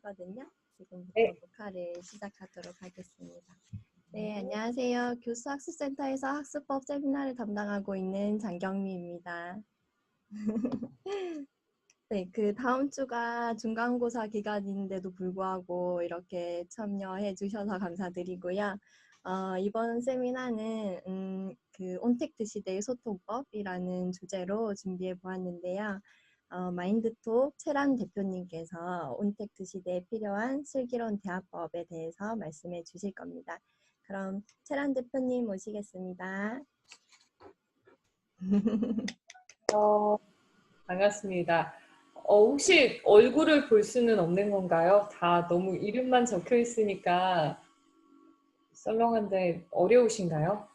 하거든요. 지금부터 네. 녹화를 시작하도록 하겠습니다. 네, 안녕하세요. 교수학습센터에서 학습법 세미나를 담당하고 있는 장경미입니다. 네, 그 다음 주가 중간고사 기간인데도 불구하고 이렇게 참여해 주셔서 감사드리고요. 이번 세미나는 그 온택트 시대의 소통법이라는 주제로 준비해 보았는데요. 마인드톡 채란 대표님께서 온택트 시대에 필요한 슬기로운 대화법에 대해서 말씀해 주실 겁니다. 그럼 채란 대표님 모시겠습니다. 반갑습니다. 혹시 얼굴을 볼 수는 없는 건가요? 다 너무 이름만 적혀 있으니까 썰렁한데 어려우신가요?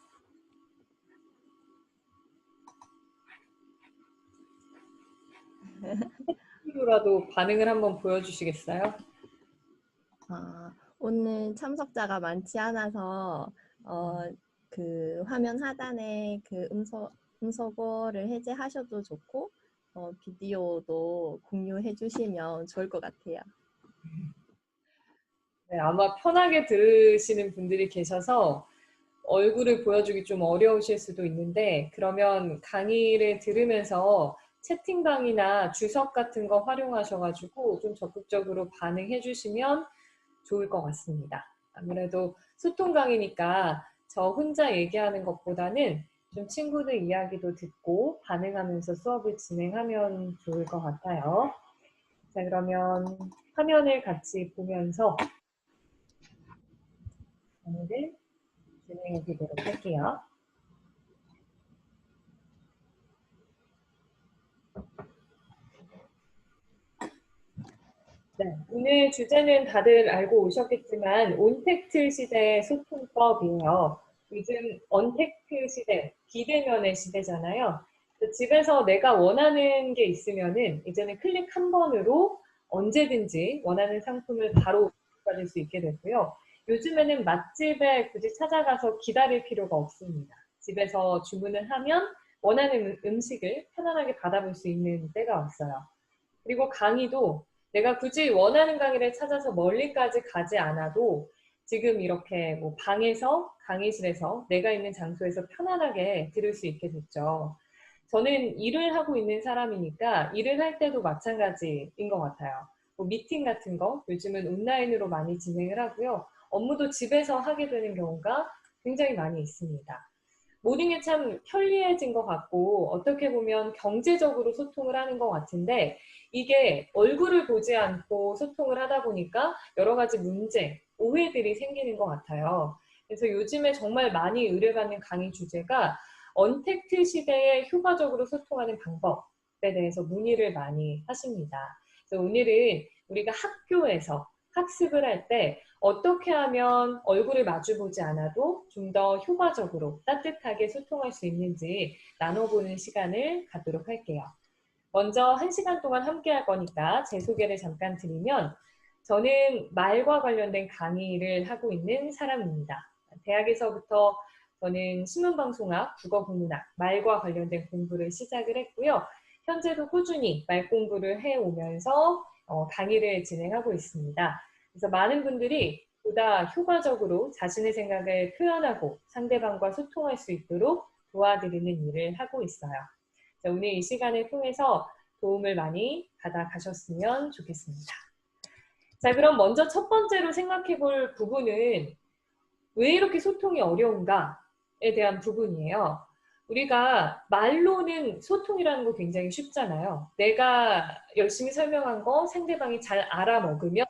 채팅으로라도 반응을 한번 보여주시겠어요? 오늘 참석자가 많지 않아서 그 화면 하단에 그 음소거를 해제하셔도 좋고 비디오도 공유해 주시면 좋을 것 같아요. 네, 아마 편하게 들으시는 분들이 계셔서 얼굴을 보여주기 좀 어려우실 수도 있는데, 그러면 강의를 들으면서 채팅방이나 주석 같은 거 활용하셔가지고 좀 적극적으로 반응해 주시면 좋을 것 같습니다. 아무래도 소통 강의니까 저 혼자 얘기하는 것보다는 좀 친구들 이야기도 듣고 반응하면서 수업을 진행하면 좋을 것 같아요. 자, 그러면 화면을 같이 보면서 강의를 진행해 보도록 할게요. 네, 오늘 주제는 다들 알고 오셨겠지만 온택트 시대의 소통법이에요. 요즘 언택트 시대, 비대면의 시대잖아요. 집에서 내가 원하는 게 있으면은 이제는 클릭 한 번으로 언제든지 원하는 상품을 바로 받을 수 있게 됐고요. 요즘에는 맛집에 굳이 찾아가서 기다릴 필요가 없습니다. 집에서 주문을 하면 원하는 음식을 편안하게 받아볼 수 있는 때가 왔어요. 그리고 강의도 내가 굳이 원하는 강의를 찾아서 멀리까지 가지 않아도 지금 이렇게 뭐 방에서, 강의실에서 내가 있는 장소에서 편안하게 들을 수 있게 됐죠. 저는 일을 하고 있는 사람이니까 일을 할 때도 마찬가지인 것 같아요. 뭐 미팅 같은 거 요즘은 온라인으로 많이 진행을 하고요. 업무도 집에서 하게 되는 경우가 굉장히 많이 있습니다. 모든 게 참 편리해진 것 같고 어떻게 보면 경제적으로 소통을 하는 것 같은데 이게 얼굴을 보지 않고 소통을 하다 보니까 여러 가지 문제, 오해들이 생기는 것 같아요. 그래서 요즘에 정말 많이 의뢰받는 강의 주제가 언택트 시대에 효과적으로 소통하는 방법에 대해서 문의를 많이 하십니다. 그래서 오늘은 우리가 학교에서 학습을 할 때 어떻게 하면 얼굴을 마주보지 않아도 좀 더 효과적으로 따뜻하게 소통할 수 있는지 나눠보는 시간을 갖도록 할게요. 먼저 1시간 동안 함께 할 거니까 제 소개를 잠깐 드리면 저는 말과 관련된 강의를 하고 있는 사람입니다. 대학에서부터 저는 신문방송학, 국어국문학, 말과 관련된 공부를 시작을 했고요. 현재도 꾸준히 말 공부를 해오면서 강의를 진행하고 있습니다. 그래서 많은 분들이 보다 효과적으로 자신의 생각을 표현하고 상대방과 소통할 수 있도록 도와드리는 일을 하고 있어요. 오늘 이 시간을 통해서 도움을 많이 받아가셨으면 좋겠습니다. 자, 그럼 먼저 첫 번째로 생각해 볼 부분은 왜 이렇게 소통이 어려운가에 대한 부분이에요. 우리가 말로는 소통이라는 거 굉장히 쉽잖아요. 내가 열심히 설명한 거 상대방이 잘 알아먹으면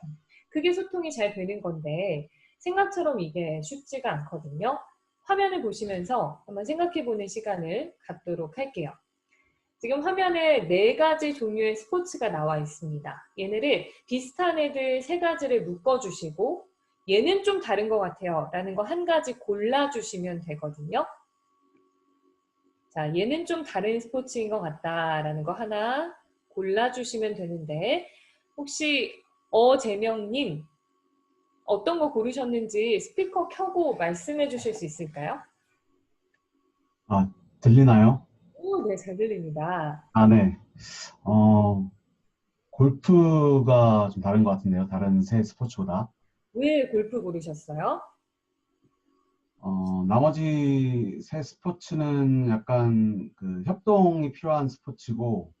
그게 소통이 잘 되는 건데 생각처럼 이게 쉽지가 않거든요. 화면을 보시면서 한번 생각해 보는 시간을 갖도록 할게요. 지금 화면에 4가지 종류의 스포츠가 나와 있습니다. 얘네를 비슷한 애들 3가지를 묶어주시고 얘는 좀 다른 것 같아요 라는 거 한 가지 골라주시면 되거든요. 자, 얘는 좀 다른 스포츠인 것 같다라는 거 하나 골라주시면 되는데 혹시 어재명님 어떤 거 고르셨는지 스피커 켜고 말씀해 주실 수 있을까요? 들리나요? 오, 네, 잘 들립니다. 네. 어, 골프가 좀 다른 것 같은데요. 다른 세 스포츠보다. 왜 골프 고르셨어요? 나머지 세 스포츠는 약간 그 협동이 필요한 스포츠고,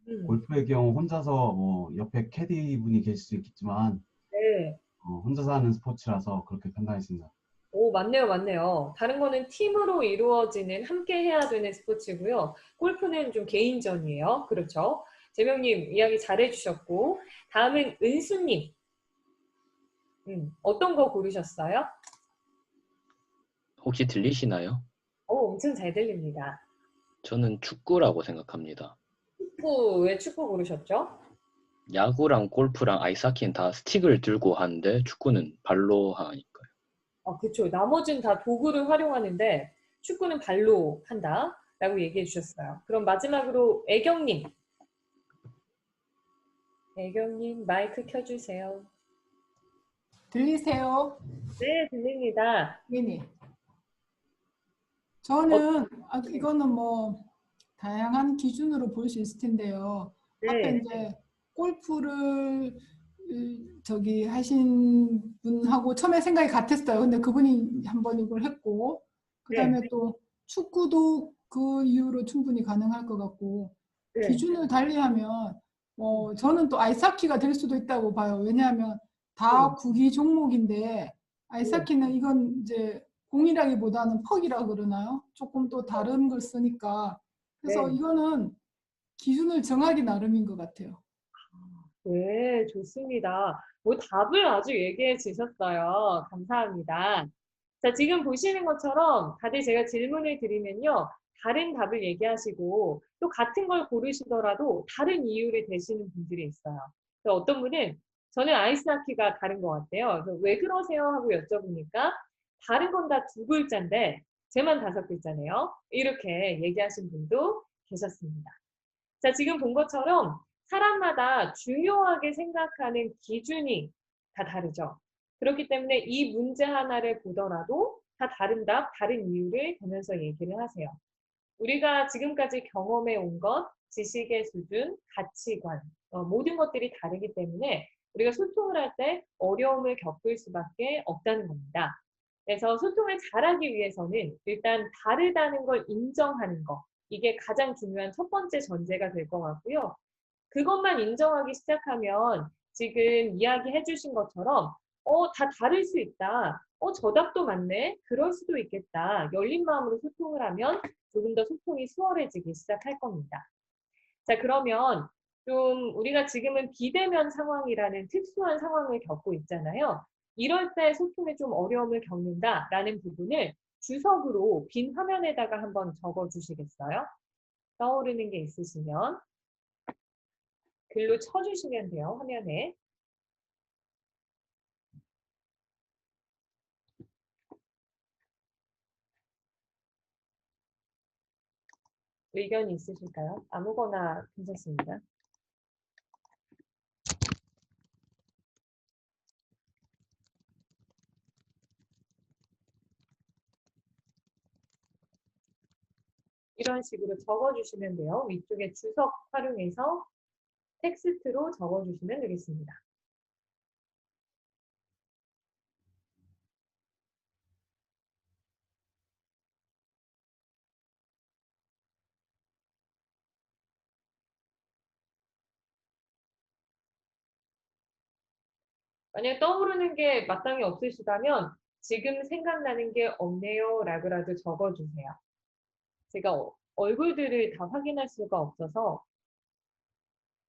음, 골프의 경우 혼자서 뭐 옆에 캐디 분이 계실 수 있겠지만, 네. 혼자서 하는 스포츠라서 그렇게 판단했습니다. 오, 맞네요, 맞네요. 다른 거는 팀으로 이루어지는 함께 해야 되는 스포츠고요. 골프는 좀 개인전이에요. 그렇죠? 재명님 이야기 잘해주셨고, 다음은 은수님. 어떤 거 고르셨어요? 혹시 들리시나요? 엄청 잘 들립니다. 저는 축구라고 생각합니다. 왜 축구 고르셨죠? 야구랑 골프랑 아이스하키는 다 스틱을 들고 하는데 축구는 발로 하니까요. 그쵸. 나머지는 다 도구를 활용하는데 축구는 발로 한다라고 얘기해 주셨어요. 그럼 마지막으로 애경님. 애경님 마이크 켜주세요. 들리세요? 네, 들립니다. 네네. 저는 이거는 뭐 다양한 기준으로 볼 수 있을 텐데요. 아까 네, 이제 골프를 저기 하신 분하고 처음에 생각이 같았어요. 근데 그분이 한번 이걸 했고, 네, 그다음에 또 축구도 그 이후로 충분히 가능할 것 같고, 네. 기준을 달리하면 저는 또 아이스하키가 될 수도 있다고 봐요. 왜냐하면 다 구기 종목인데 아이스하키는 이건 이제 공이라기보다는 퍽이라 그러나요? 조금 또 다른 걸 쓰니까. 그래서 네. 이거는 기준을 정하기 나름인 것 같아요. 네, 좋습니다. 뭐 답을 아주 얘기해 주셨어요. 감사합니다. 자, 지금 보시는 것처럼 다들 제가 질문을 드리면요. 다른 답을 얘기하시고 또 같은 걸 고르시더라도 다른 이유를 대시는 분들이 있어요. 그래서 어떤 분은 저는 아이스하키가 다른 것 같아요. 그래서 왜 그러세요? 하고 여쭤보니까 다른 건 다 두 글자인데 쟤만 다섯 글자네요. 이렇게 얘기하신 분도 계셨습니다. 자, 지금 본 것처럼 사람마다 중요하게 생각하는 기준이 다 다르죠. 그렇기 때문에 이 문제 하나를 보더라도 다 다른 답, 다른 이유를 보면서 얘기를 하세요. 우리가 지금까지 경험해 온 것, 지식의 수준, 가치관, 모든 것들이 다르기 때문에 우리가 소통을 할 때 어려움을 겪을 수밖에 없다는 겁니다. 그래서 소통을 잘하기 위해서는 일단 다르다는 걸 인정하는 것, 이게 가장 중요한 첫 번째 전제가 될 것 같고요. 그것만 인정하기 시작하면 지금 이야기해 주신 것처럼 다 다를 수 있다. 저 답도 맞네. 그럴 수도 있겠다. 열린 마음으로 소통을 하면 조금 더 소통이 수월해지기 시작할 겁니다. 자, 그러면 좀 우리가 지금은 비대면 상황이라는 특수한 상황을 겪고 있잖아요. 이럴 때 소통에 좀 어려움을 겪는다라는 부분을 주석으로 빈 화면에다가 한번 적어 주시겠어요? 떠오르는 게 있으시면 글로 쳐주시면 돼요, 화면에. 의견이 있으실까요? 아무거나 괜찮습니다. 이런 식으로 적어주시면 돼요. 위쪽에 주석 활용해서 텍스트로 적어주시면 되겠습니다. 만약에 떠오르는 게 마땅히 없으시다면 지금 생각나는 게 없네요 라고라도 적어주세요. 제가 얼굴들을 다 확인할 수가 없어서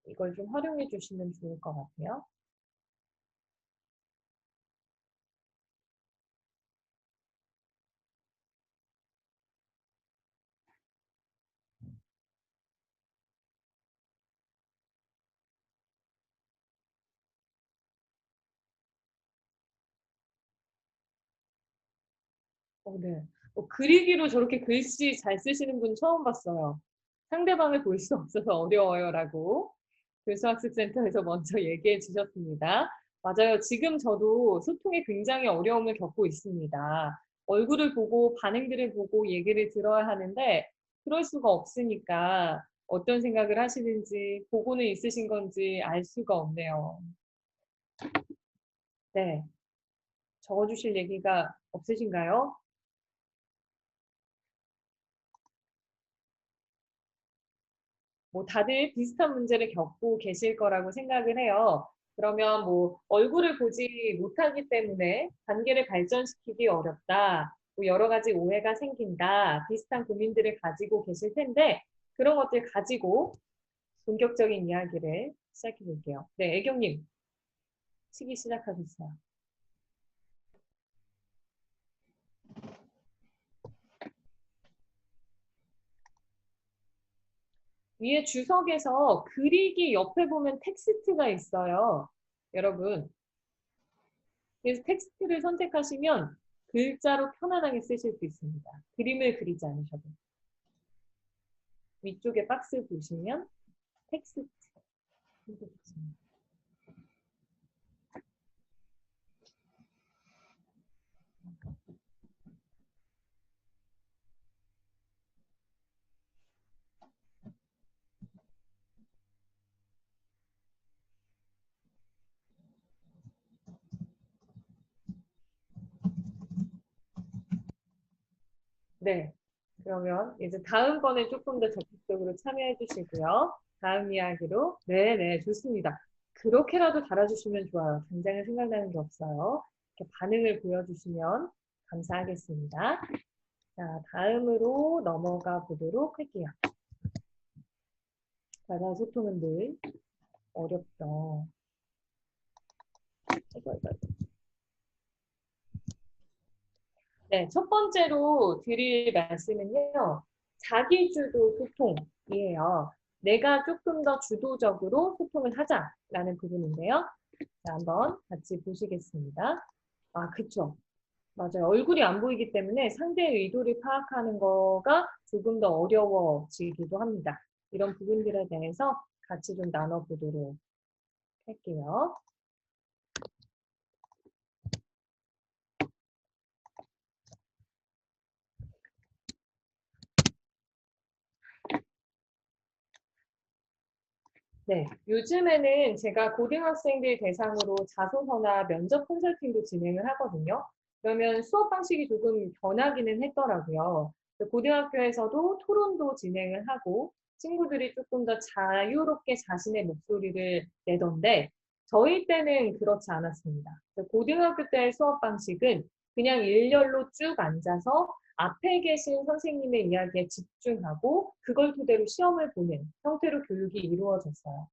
이걸 좀 활용해 주시면 좋을 것 같아요. 네. 그리기로 저렇게 글씨 잘 쓰시는 분 처음 봤어요. 상대방을 볼 수 없어서 어려워요라고 교수학습센터에서 먼저 얘기해 주셨습니다. 맞아요. 지금 저도 소통에 굉장히 어려움을 겪고 있습니다. 얼굴을 보고 반응들을 보고 얘기를 들어야 하는데 그럴 수가 없으니까 어떤 생각을 하시는지, 보고는 있으신 건지 알 수가 없네요. 네. 적어주실 얘기가 없으신가요? 뭐 다들 비슷한 문제를 겪고 계실 거라고 생각을 해요. 그러면 뭐 얼굴을 보지 못하기 때문에 관계를 발전시키기 어렵다. 뭐 여러 가지 오해가 생긴다. 비슷한 고민들을 가지고 계실 텐데 그런 것들 가지고 본격적인 이야기를 시작해 볼게요. 네, 애경님. 치기 시작하셨어요. 위에 주석에서 그리기 옆에 보면 텍스트가 있어요. 여러분. 그래서 텍스트를 선택하시면 글자로 편안하게 쓰실 수 있습니다. 그림을 그리지 않으셔도. 위쪽에 박스 보시면 텍스트 선택하십니다. 네. 그러면 이제 다음번에 조금 더 적극적으로 참여해 주시고요. 다음 이야기로. 네네, 좋습니다. 그렇게라도 달아주시면 좋아요. 당장에 생각나는 게 없어요. 이렇게 반응을 보여주시면 감사하겠습니다. 자, 다음으로 넘어가 보도록 할게요. 자가 소통은 늘 어렵죠. 네, 첫 번째로 드릴 말씀은요. 자기주도 소통이에요. 내가 조금 더 주도적으로 소통을 하자라는 부분인데요. 자, 한번 같이 보시겠습니다. 아, 그쵸. 맞아요. 얼굴이 안 보이기 때문에 상대의 의도를 파악하는 거가 조금 더 어려워지기도 합니다. 이런 부분들에 대해서 같이 좀 나눠보도록 할게요. 네, 요즘에는 제가 고등학생들 대상으로 자소서나 면접 컨설팅도 진행을 하거든요. 그러면 수업 방식이 조금 변하기는 했더라고요. 고등학교에서도 토론도 진행을 하고 친구들이 조금 더 자유롭게 자신의 목소리를 내던데 저희 때는 그렇지 않았습니다. 고등학교 때의 수업 방식은 그냥 일렬로 쭉 앉아서 앞에 계신 선생님의 이야기에 집중하고 그걸 토대로 시험을 보는 형태로 교육이 이루어졌어요.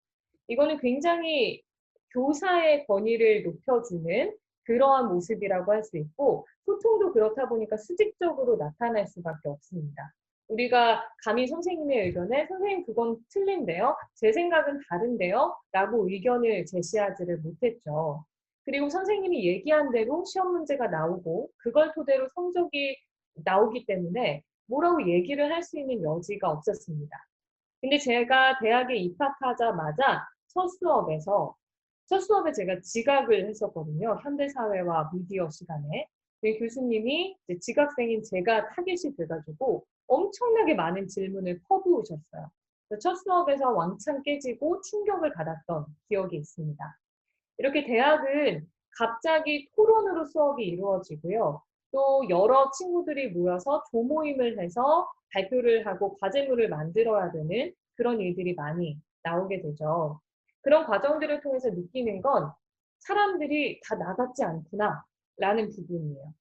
이거는 굉장히 교사의 권위를 높여주는 그러한 모습이라고 할 수 있고 소통도 그렇다 보니까 수직적으로 나타날 수밖에 없습니다. 우리가 감히 선생님의 의견에 선생님 그건 틀린데요? 제 생각은 다른데요? 라고 의견을 제시하지를 못했죠. 그리고 선생님이 얘기한 대로 시험 문제가 나오고 그걸 토대로 성적이 나오기 때문에 뭐라고 얘기를 할 수 있는 여지가 없었습니다. 근데 제가 대학에 입학하자마자 첫 수업에 제가 지각을 했었거든요. 현대사회와 미디어 시간에. 교수님이 이제 지각생인 제가 타겟이 돼가지고 엄청나게 많은 질문을 퍼부으셨어요. 첫 수업에서 왕창 깨지고 충격을 받았던 기억이 있습니다. 이렇게 대학은 갑자기 토론으로 수업이 이루어지고요. 또 여러 친구들이 모여서 조모임을 해서 발표를 하고 과제물을 만들어야 되는 그런 일들이 많이 나오게 되죠. 그런 과정들을 통해서 느끼는 건 사람들이 다 나 같지 않구나 라는 부분이에요.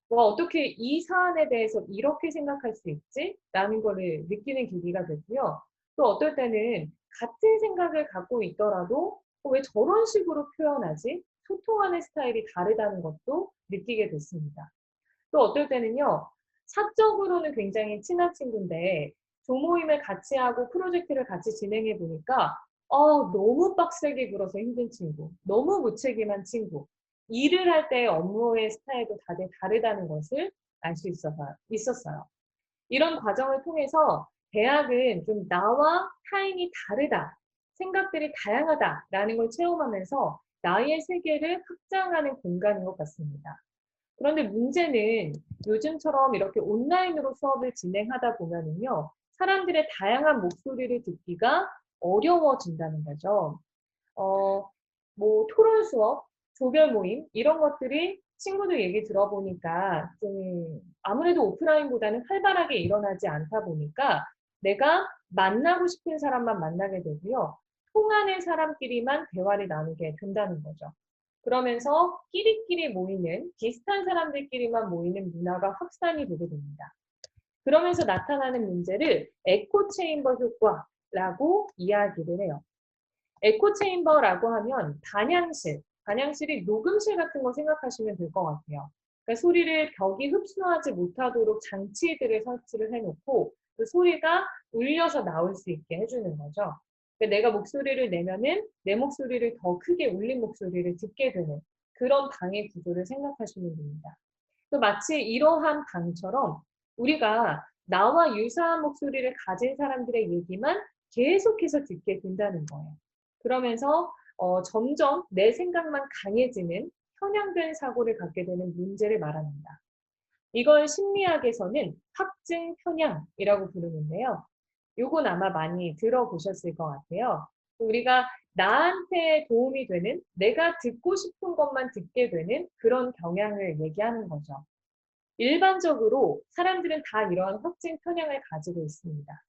어떻게 이 사안에 대해서 이렇게 생각할 수 있지? 라는 거를 느끼는 계기가 되고요. 또 어떨 때는 같은 생각을 갖고 있더라도 왜 저런 식으로 표현하지? 소통하는 스타일이 다르다는 것도 느끼게 됐습니다. 또 어떨 때는요, 사적으로는 굉장히 친한 친구인데 조모임을 같이 하고 프로젝트를 같이 진행해 보니까 너무 빡세게 굴어서 힘든 친구, 너무 무책임한 친구, 일을 할 때 업무의 스타일도 다들 다르다는 것을 알 수 있었어요. 이런 과정을 통해서 대학은 좀 나와 타인이 다르다, 생각들이 다양하다라는 걸 체험하면서 나의 세계를 확장하는 공간인 것 같습니다. 그런데 문제는 요즘처럼 이렇게 온라인으로 수업을 진행하다 보면은요, 사람들의 다양한 목소리를 듣기가 어려워진다는 거죠. 뭐 토론 수업, 조별 모임 이런 것들이 친구들 얘기 들어보니까 좀 아무래도 오프라인보다는 활발하게 일어나지 않다 보니까 내가 만나고 싶은 사람만 만나게 되고요. 통하는 사람끼리만 대화를 나누게 된다는 거죠. 그러면서 끼리끼리 모이는 비슷한 사람들끼리만 모이는 문화가 확산이 되게 됩니다. 그러면서 나타나는 문제를 에코 체인버 효과라고 이야기를 해요. 에코 체인버라고 하면 반향실이 녹음실 같은 거 생각하시면 될 것 같아요. 그러니까 소리를 벽이 흡수하지 못하도록 장치들을 설치를 해놓고 그 소리가 울려서 나올 수 있게 해주는 거죠. 그러니까 내가 목소리를 내면은 내 목소리를 더 크게 울린 목소리를 듣게 되는 그런 방해 구조를 생각하시면 됩니다. 또 마치 이러한 방처럼 우리가 나와 유사한 목소리를 가진 사람들의 얘기만 계속해서 듣게 된다는 거예요. 그러면서 점점 내 생각만 강해지는 편향된 사고를 갖게 되는 문제를 말합니다. 이걸 심리학에서는 확증 편향이라고 부르는데요. 요건 아마 많이 들어보셨을 것 같아요. 우리가 나한테 도움이 되는, 내가 듣고 싶은 것만 듣게 되는 그런 경향을 얘기하는 거죠. 일반적으로 사람들은 다 이러한 확증 편향을 가지고 있습니다.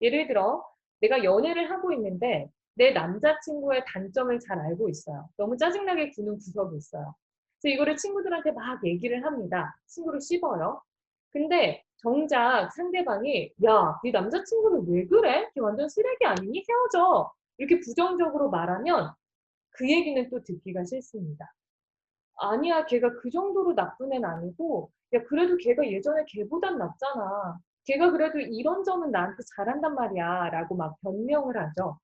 예를 들어 내가 연애를 하고 있는데 내 남자친구의 단점을 잘 알고 있어요. 너무 짜증나게 구는 구석이 있어요. 그래서 이거를 친구들한테 막 얘기를 합니다. 친구를 씹어요. 근데 정작 상대방이 야, 네 남자친구는 왜 그래? 걔 완전 쓰레기 아니니? 헤어져. 이렇게 부정적으로 말하면 그 얘기는 또 듣기가 싫습니다. 아니야, 걔가 그 정도로 나쁜 애는 아니고 야, 그래도 걔가 예전에 걔보단 낫잖아. 걔가 그래도 이런 점은 나한테 잘한단 말이야 라고 막 변명을 하죠.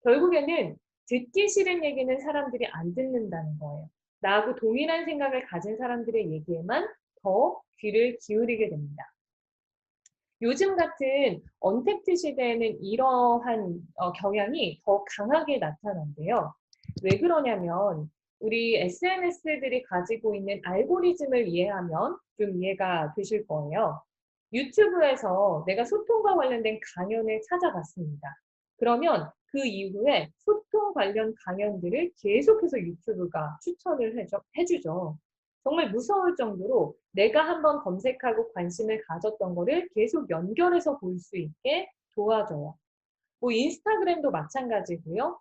결국에는 듣기 싫은 얘기는 사람들이 안 듣는다는 거예요. 나하고 동일한 생각을 가진 사람들의 얘기에만 더 귀를 기울이게 됩니다. 요즘 같은 언택트 시대에는 이러한 경향이 더 강하게 나타난대요. 왜 그러냐면 우리 SNS들이 가지고 있는 알고리즘을 이해하면 좀 이해가 되실 거예요. 유튜브에서 내가 소통과 관련된 강연을 찾아봤습니다. 그러면 그 이후에 소통 관련 강연들을 계속해서 유튜브가 추천을 해주죠. 정말 무서울 정도로 내가 한번 검색하고 관심을 가졌던 거를 계속 연결해서 볼 수 있게 도와줘요. 뭐 인스타그램도 마찬가지고요.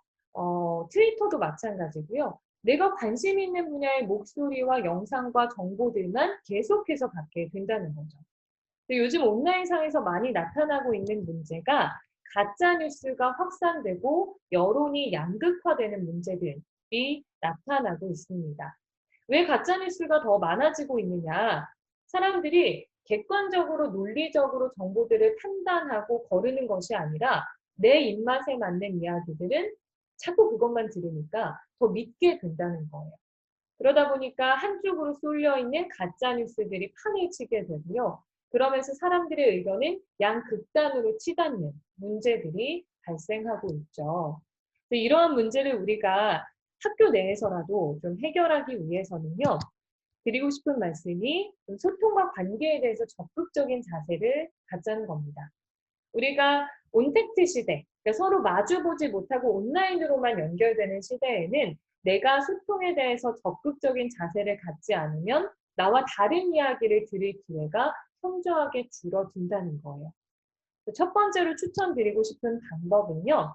트위터도 마찬가지고요. 내가 관심 있는 분야의 목소리와 영상과 정보들만 계속해서 받게 된다는 거죠. 요즘 온라인상에서 많이 나타나고 있는 문제가 가짜뉴스가 확산되고 여론이 양극화되는 문제들이 나타나고 있습니다. 왜 가짜뉴스가 더 많아지고 있느냐? 사람들이 객관적으로 논리적으로 정보들을 판단하고 거르는 것이 아니라 내 입맛에 맞는 이야기들은 자꾸 그것만 들으니까 더 믿게 된다는 거예요. 그러다 보니까 한쪽으로 쏠려 있는 가짜뉴스들이 판을 치게 되고요. 그러면서 사람들의 의견은 양극단으로 치닫는 문제들이 발생하고 있죠. 이러한 문제를 우리가 학교 내에서라도 좀 해결하기 위해서는요. 드리고 싶은 말씀이 소통과 관계에 대해서 적극적인 자세를 갖자는 겁니다. 우리가 온택트 시대, 그러니까 서로 마주보지 못하고 온라인으로만 연결되는 시대에는 내가 소통에 대해서 적극적인 자세를 갖지 않으면 나와 다른 이야기를 들을 기회가 현저하게 줄어든다는 거예요. 첫 번째로 추천드리고 싶은 방법은요.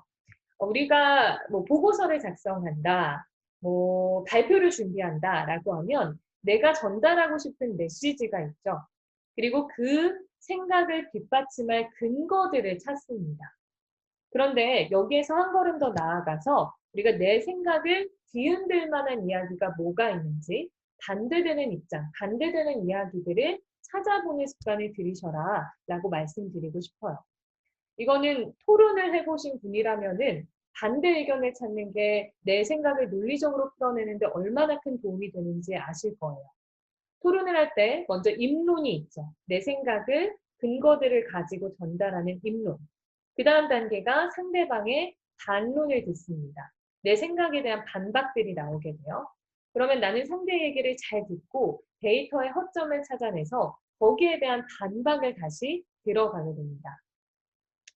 우리가 뭐 보고서를 작성한다, 뭐 발표를 준비한다라고 하면 내가 전달하고 싶은 메시지가 있죠. 그리고 그 생각을 뒷받침할 근거들을 찾습니다. 그런데 여기에서 한 걸음 더 나아가서 우리가 내 생각을 뒤흔들 만한 이야기가 뭐가 있는지 반대되는 입장, 반대되는 이야기들을 찾아보는 습관을 들이셔라 라고 말씀드리고 싶어요. 이거는 토론을 해보신 분이라면은 반대 의견을 찾는 게 내 생각을 논리적으로 풀어내는데 얼마나 큰 도움이 되는지 아실 거예요. 토론을 할 때 먼저 입론이 있죠. 내 생각을 근거들을 가지고 전달하는 입론. 그 다음 단계가 상대방의 반론을 듣습니다. 내 생각에 대한 반박들이 나오게 돼요. 그러면 나는 상대 얘기를 잘 듣고 데이터의 허점을 찾아내서 거기에 대한 반박을 다시 들어가게 됩니다.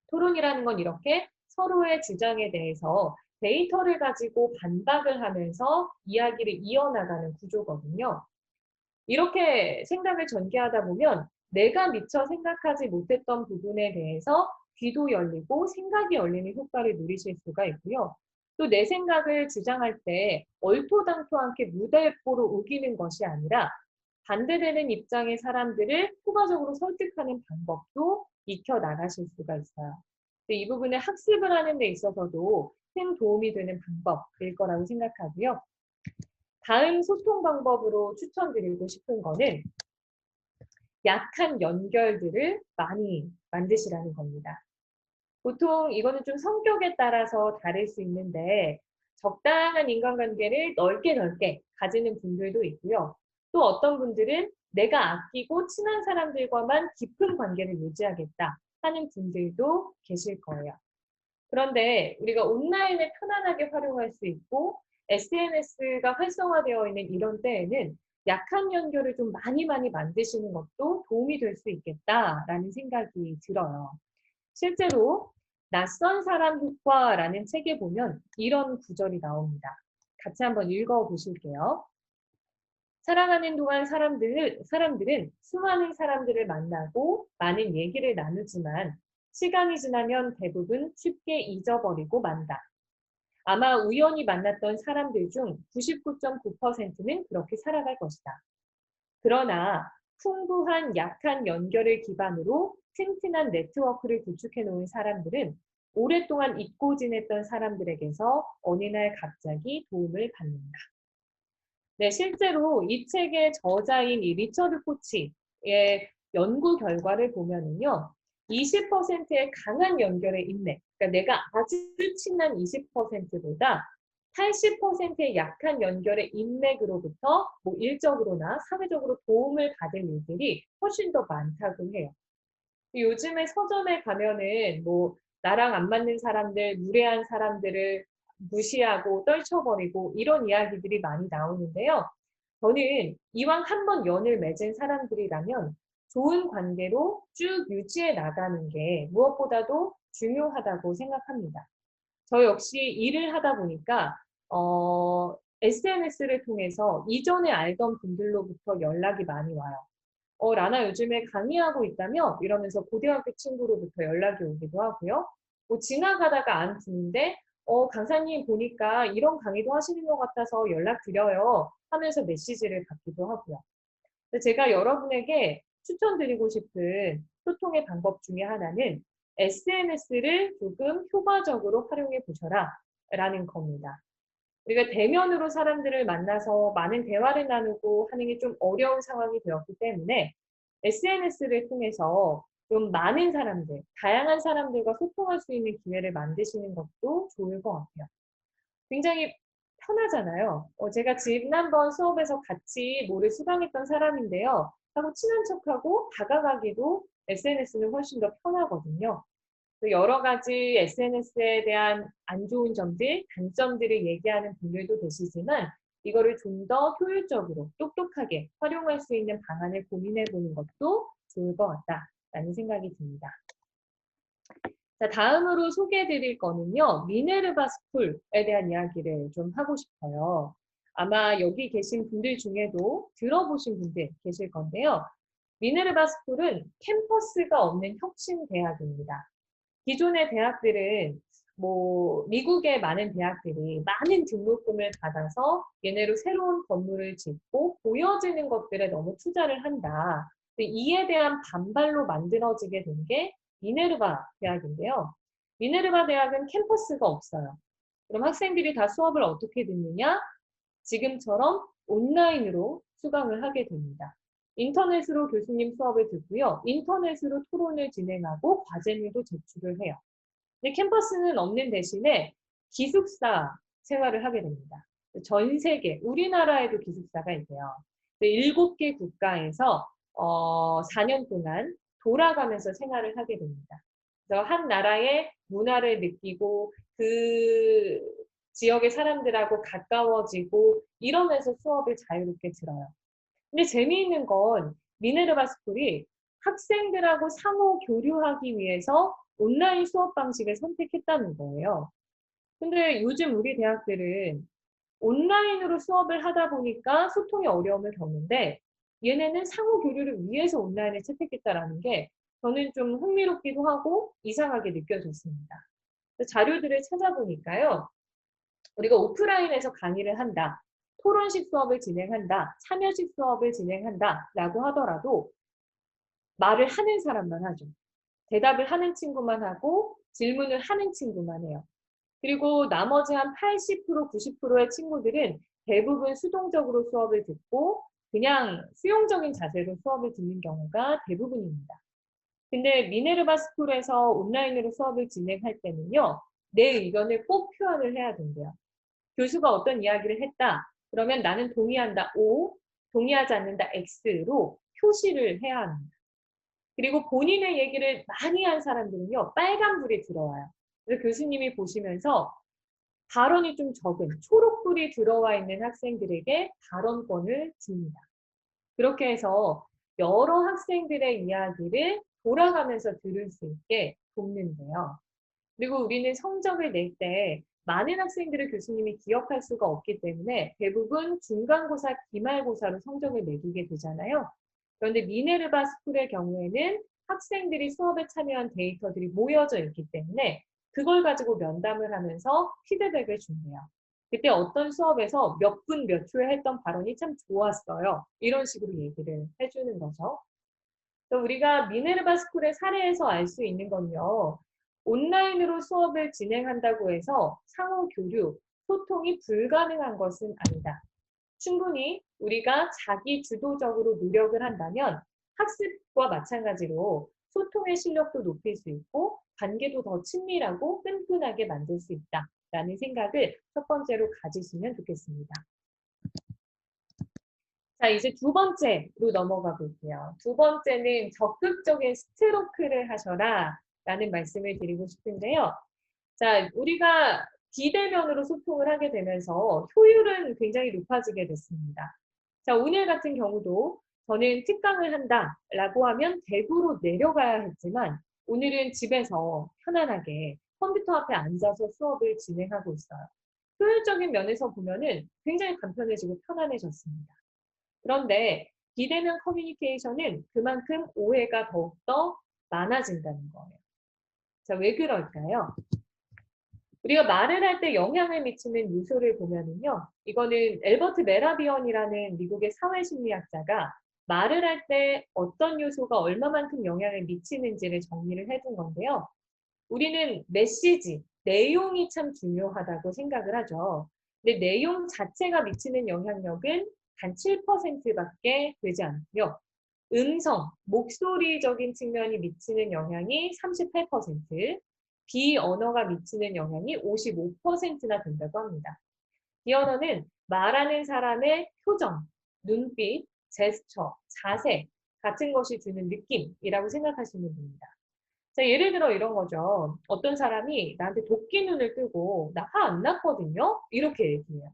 토론이라는 건 이렇게 서로의 주장에 대해서 데이터를 가지고 반박을 하면서 이야기를 이어나가는 구조거든요. 이렇게 생각을 전개하다 보면 내가 미처 생각하지 못했던 부분에 대해서 귀도 열리고 생각이 열리는 효과를 누리실 수가 있고요. 또 내 생각을 주장할 때 얼토당토않게 무대뽀로 우기는 것이 아니라 반대되는 입장의 사람들을 효과적으로 설득하는 방법도 익혀 나가실 수가 있어요. 이 부분을 학습을 하는 데 있어서도 큰 도움이 되는 방법일 거라고 생각하고요. 다음 소통 방법으로 추천드리고 싶은 거는 약한 연결들을 많이 만드시라는 겁니다. 보통 이거는 좀 성격에 따라서 다를 수 있는데 적당한 인간관계를 넓게 가지는 분들도 있고요. 또 어떤 분들은 내가 아끼고 친한 사람들과만 깊은 관계를 유지하겠다 하는 분들도 계실 거예요. 그런데 우리가 온라인을 편안하게 활용할 수 있고 SNS가 활성화되어 있는 이런 때에는 약한 연결을 좀 많이 만드시는 것도 도움이 될 수 있겠다라는 생각이 들어요. 실제로 낯선 사람 효과라는 책에 보면 이런 구절이 나옵니다. 같이 한번 읽어보실게요. 살아가는 동안 사람들은 수많은 사람들을 만나고 많은 얘기를 나누지만 시간이 지나면 대부분 쉽게 잊어버리고 만다. 아마 우연히 만났던 사람들 중 99.9%는 그렇게 살아갈 것이다. 그러나 풍부한 약한 연결을 기반으로 튼튼한 네트워크를 구축해 놓은 사람들은 오랫동안 잊고 지냈던 사람들에게서 어느 날 갑자기 도움을 받는다. 네, 실제로 이 책의 저자인 이 리처드 코치의 연구 결과를 보면은요, 20%의 강한 연결의 인맥, 그러니까 내가 아주 친한 20%보다 80%의 약한 연결의 인맥으로부터 뭐 일적으로나 사회적으로 도움을 받을 일들이 훨씬 더 많다고 해요. 요즘에 서점에 가면은 뭐 나랑 안 맞는 사람들, 무례한 사람들을 무시하고 떨쳐버리고 이런 이야기들이 많이 나오는데요. 저는 이왕 한번 연을 맺은 사람들이라면 좋은 관계로 쭉 유지해 나가는 게 무엇보다도 중요하다고 생각합니다. 저 역시 일을 하다 보니까 SNS를 통해서 이전에 알던 분들로부터 연락이 많이 와요. 라나 요즘에 강의하고 있다며? 이러면서 고등학교 친구로부터 연락이 오기도 하고요. 뭐 지나가다가 안 분인데 강사님 보니까 이런 강의도 하시는 것 같아서 연락드려요 하면서 메시지를 받기도 하고요. 제가 여러분에게 추천드리고 싶은 소통의 방법 중에 하나는 SNS를 조금 효과적으로 활용해 보셔라 라는 겁니다. 우리가 대면으로 사람들을 만나서 많은 대화를 나누고 하는 게 좀 어려운 상황이 되었기 때문에 SNS를 통해서 좀 많은 사람들, 다양한 사람들과 소통할 수 있는 기회를 만드시는 것도 좋을 것 같아요. 굉장히 편하잖아요. 제가 지난번 수업에서 같이 뭐를 수강했던 사람인데요. 하고 친한 척하고 다가가기도 SNS는 훨씬 더 편하거든요. 여러 가지 SNS에 대한 안 좋은 점들, 단점들을 얘기하는 분들도 계시지만 이거를 좀 더 효율적으로 똑똑하게 활용할 수 있는 방안을 고민해 보는 것도 좋을 것 같다라는 생각이 듭니다. 자, 다음으로 소개해 드릴 거는요. 미네르바 스쿨에 대한 이야기를 좀 하고 싶어요. 아마 여기 계신 분들 중에도 들어보신 분들 계실 건데요. 미네르바 스쿨은 캠퍼스가 없는 혁신 대학입니다. 기존의 대학들은 뭐 미국의 많은 대학들이 많은 등록금을 받아서 얘네로 새로운 건물을 짓고 보여지는 것들에 너무 투자를 한다. 이에 대한 반발로 만들어지게 된 게 미네르바 대학인데요. 미네르바 대학은 캠퍼스가 없어요. 그럼 학생들이 다 수업을 어떻게 듣느냐? 지금처럼 온라인으로 수강을 하게 됩니다. 인터넷으로 교수님 수업을 듣고요. 인터넷으로 토론을 진행하고 과제물도 제출을 해요. 근데 캠퍼스는 없는 대신에 기숙사 생활을 하게 됩니다. 전 세계, 우리나라에도 기숙사가 있대요. 7개 국가에서 4년 동안 돌아가면서 생활을 하게 됩니다. 그래서 한 나라의 문화를 느끼고 그 지역의 사람들하고 가까워지고 이러면서 수업을 자유롭게 들어요. 근데 재미있는 건 미네르바 스쿨이 학생들하고 상호 교류하기 위해서 온라인 수업 방식을 선택했다는 거예요. 근데 요즘 우리 대학들은 온라인으로 수업을 하다 보니까 소통에 어려움을 겪는데 얘네는 상호 교류를 위해서 온라인을 채택했다라는 게 저는 좀 흥미롭기도 하고 이상하게 느껴졌습니다. 자료들을 찾아보니까요. 우리가 오프라인에서 강의를 한다, 토론식 수업을 진행한다, 참여식 수업을 진행한다 라고 하더라도 말을 하는 사람만 하죠. 대답을 하는 친구만 하고 질문을 하는 친구만 해요. 그리고 나머지 한 80%, 90%의 친구들은 대부분 수동적으로 수업을 듣고 그냥 수용적인 자세로 수업을 듣는 경우가 대부분입니다. 근데 미네르바 스쿨에서 온라인으로 수업을 진행할 때는요, 내 의견을 꼭 표현을 해야 된대요. 교수가 어떤 이야기를 했다. 그러면 나는 동의한다 O, 동의하지 않는다 X로 표시를 해야 합니다. 그리고 본인의 얘기를 많이 한 사람들은요, 빨간불이 들어와요. 그래서 교수님이 보시면서 발언이 좀 적은 초록불이 들어와 있는 학생들에게 발언권을 줍니다. 그렇게 해서 여러 학생들의 이야기를 돌아가면서 들을 수 있게 돕는데요. 그리고 우리는 성적을 낼 때 많은 학생들을 교수님이 기억할 수가 없기 때문에 대부분 중간고사, 기말고사로 성적을 매기게 되잖아요. 그런데 미네르바 스쿨의 경우에는 학생들이 수업에 참여한 데이터들이 모여져 있기 때문에 그걸 가지고 면담을 하면서 피드백을 준대요. 그때 어떤 수업에서 몇 분 몇 초에 했던 발언이 참 좋았어요. 이런 식으로 얘기를 해주는 거죠. 우리가 미네르바 스쿨의 사례에서 알 수 있는 건요. 온라인으로 수업을 진행한다고 해서 상호 교류, 소통이 불가능한 것은 아니다. 충분히 우리가 자기 주도적으로 노력을 한다면 학습과 마찬가지로 소통의 실력도 높일 수 있고 관계도 더 친밀하고 끈끈하게 만들 수 있다라는 생각을 첫 번째로 가지시면 좋겠습니다. 자, 이제 두 번째로 넘어가 볼게요. 두 번째는 적극적인 스트로크를 하셔라 라는 말씀을 드리고 싶은데요. 자, 우리가 비대면으로 소통을 하게 되면서 효율은 굉장히 높아지게 됐습니다. 자, 오늘 같은 경우도 저는 특강을 한다라고 하면 대구로 내려가야 했지만 오늘은 집에서 편안하게 컴퓨터 앞에 앉아서 수업을 진행하고 있어요. 효율적인 면에서 보면은 굉장히 간편해지고 편안해졌습니다. 그런데 비대면 커뮤니케이션은 그만큼 오해가 더욱더 많아진다는 거예요. 자, 왜 그럴까요? 우리가 말을 할 때 영향을 미치는 요소를 보면은요, 이거는 엘버트 메라비언이라는 미국의 사회심리학자가 말을 할 때 어떤 요소가 얼마만큼 영향을 미치는지를 정리를 해둔 건데요. 우리는 메시지, 내용이 참 중요하다고 생각을 하죠. 근데 내용 자체가 미치는 영향력은 단 7%밖에 되지 않고요. 음성, 목소리적인 측면이 미치는 영향이 38%, 비언어가 미치는 영향이 55%나 된다고 합니다. 비언어는 말하는 사람의 표정, 눈빛, 제스처, 자세 같은 것이 주는 느낌이라고 생각하시면 됩니다. 자, 예를 들어 이런 거죠. 어떤 사람이 나한테 도끼 눈을 뜨고 나 화 안 났거든요? 이렇게 얘기해요.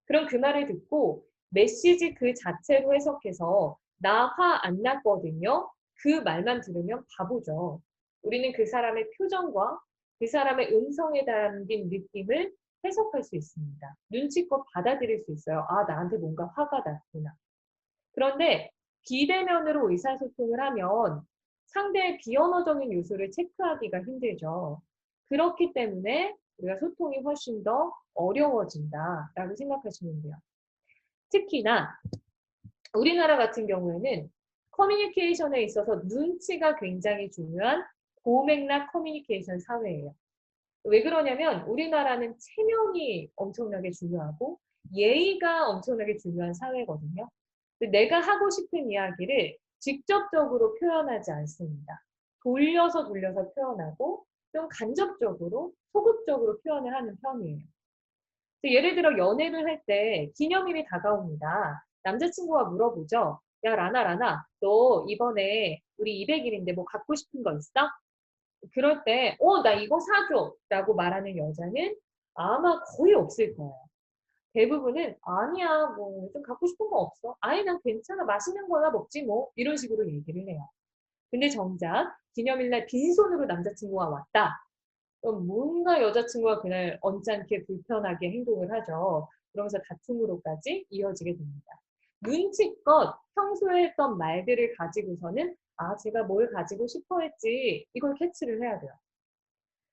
그럼 그 말을 듣고 메시지 그 자체로 해석해서 나 화 안 났거든요? 그 말만 들으면 바보죠. 우리는 그 사람의 표정과 그 사람의 음성에 담긴 느낌을 해석할 수 있습니다. 눈치껏 받아들일 수 있어요. 아, 나한테 뭔가 화가 났구나. 그런데 비대면으로 의사소통을 하면 상대의 비언어적인 요소를 체크하기가 힘들죠. 그렇기 때문에 우리가 소통이 훨씬 더 어려워진다라고 생각하시면 돼요. 특히나 우리나라 같은 경우에는 커뮤니케이션에 있어서 눈치가 굉장히 중요한 고맥락 커뮤니케이션 사회예요. 왜 그러냐면 우리나라는 체면이 엄청나게 중요하고 예의가 엄청나게 중요한 사회거든요. 내가 하고 싶은 이야기를 직접적으로 표현하지 않습니다. 돌려서 표현하고 좀 간접적으로, 소극적으로 표현을 하는 편이에요. 예를 들어 연애를 할 때 기념일이 다가옵니다. 남자친구가 물어보죠. 야, 라나, 너 이번에 우리 200일인데 뭐 갖고 싶은 거 있어? 그럴 때, 나 이거 사줘 라고 말하는 여자는 아마 거의 없을 거예요. 대부분은 아니야, 뭐 좀 갖고 싶은 거 없어. 아니, 난 괜찮아. 맛있는 거나 먹지 뭐. 이런 식으로 얘기를 해요. 근데 정작 기념일날 빈손으로 남자친구가 왔다. 그럼 뭔가 여자친구가 그날 언짢게 불편하게 행동을 하죠. 그러면서 다툼으로까지 이어지게 됩니다. 눈치껏 평소에 했던 말들을 가지고서는 아, 제가 뭘 가지고 싶어 했지, 이걸 캐치를 해야 돼요.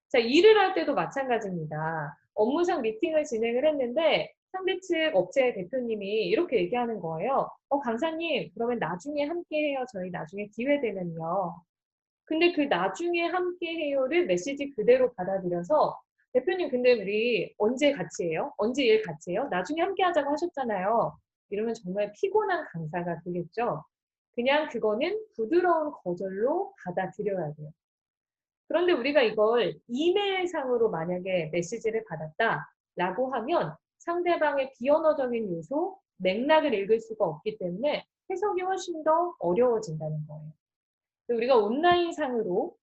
자, 일을 할 때도 마찬가지입니다. 업무상 미팅을 진행을 했는데 상대 측 업체 대표님이 이렇게 얘기하는 거예요. 강사님, 그러면 나중에 함께 해요. 저희 나중에 기회 되면요. 근데 그 나중에 함께 해요를 메시지 그대로 받아들여서 대표님, 근데 우리 언제 같이 해요? 언제 일 같이 해요? 나중에 함께 하자고 하셨잖아요. 이러면 정말 피곤한 강사가 되겠죠. 그냥 그거는 부드러운 거절로 받아들여야 돼요. 그런데 우리가 이걸 이메일상으로 만약에 메시지를 받았다라고 하면 상대방의 비언어적인 요소, 맥락을 읽을 수가 없기 때문에 해석이 훨씬 더 어려워진다는 거예요. 우리가 온라인상으로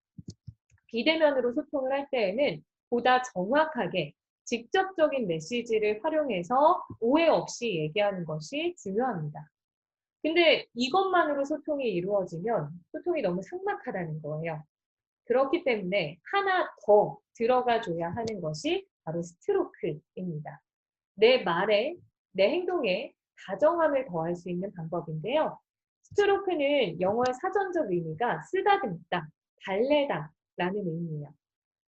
비대면으로 소통을 할 때에는 보다 정확하게 직접적인 메시지를 활용해서 오해 없이 얘기하는 것이 중요합니다. 근데 이것만으로 소통이 이루어지면 소통이 너무 삭막하다는 거예요. 그렇기 때문에 하나 더 들어가줘야 하는 것이 바로 스트로크입니다. 내 말에, 내 행동에 다정함을 더할 수 있는 방법인데요. 스트로크는 영어의 사전적 의미가 쓰다듬다, 달래다 라는 의미예요.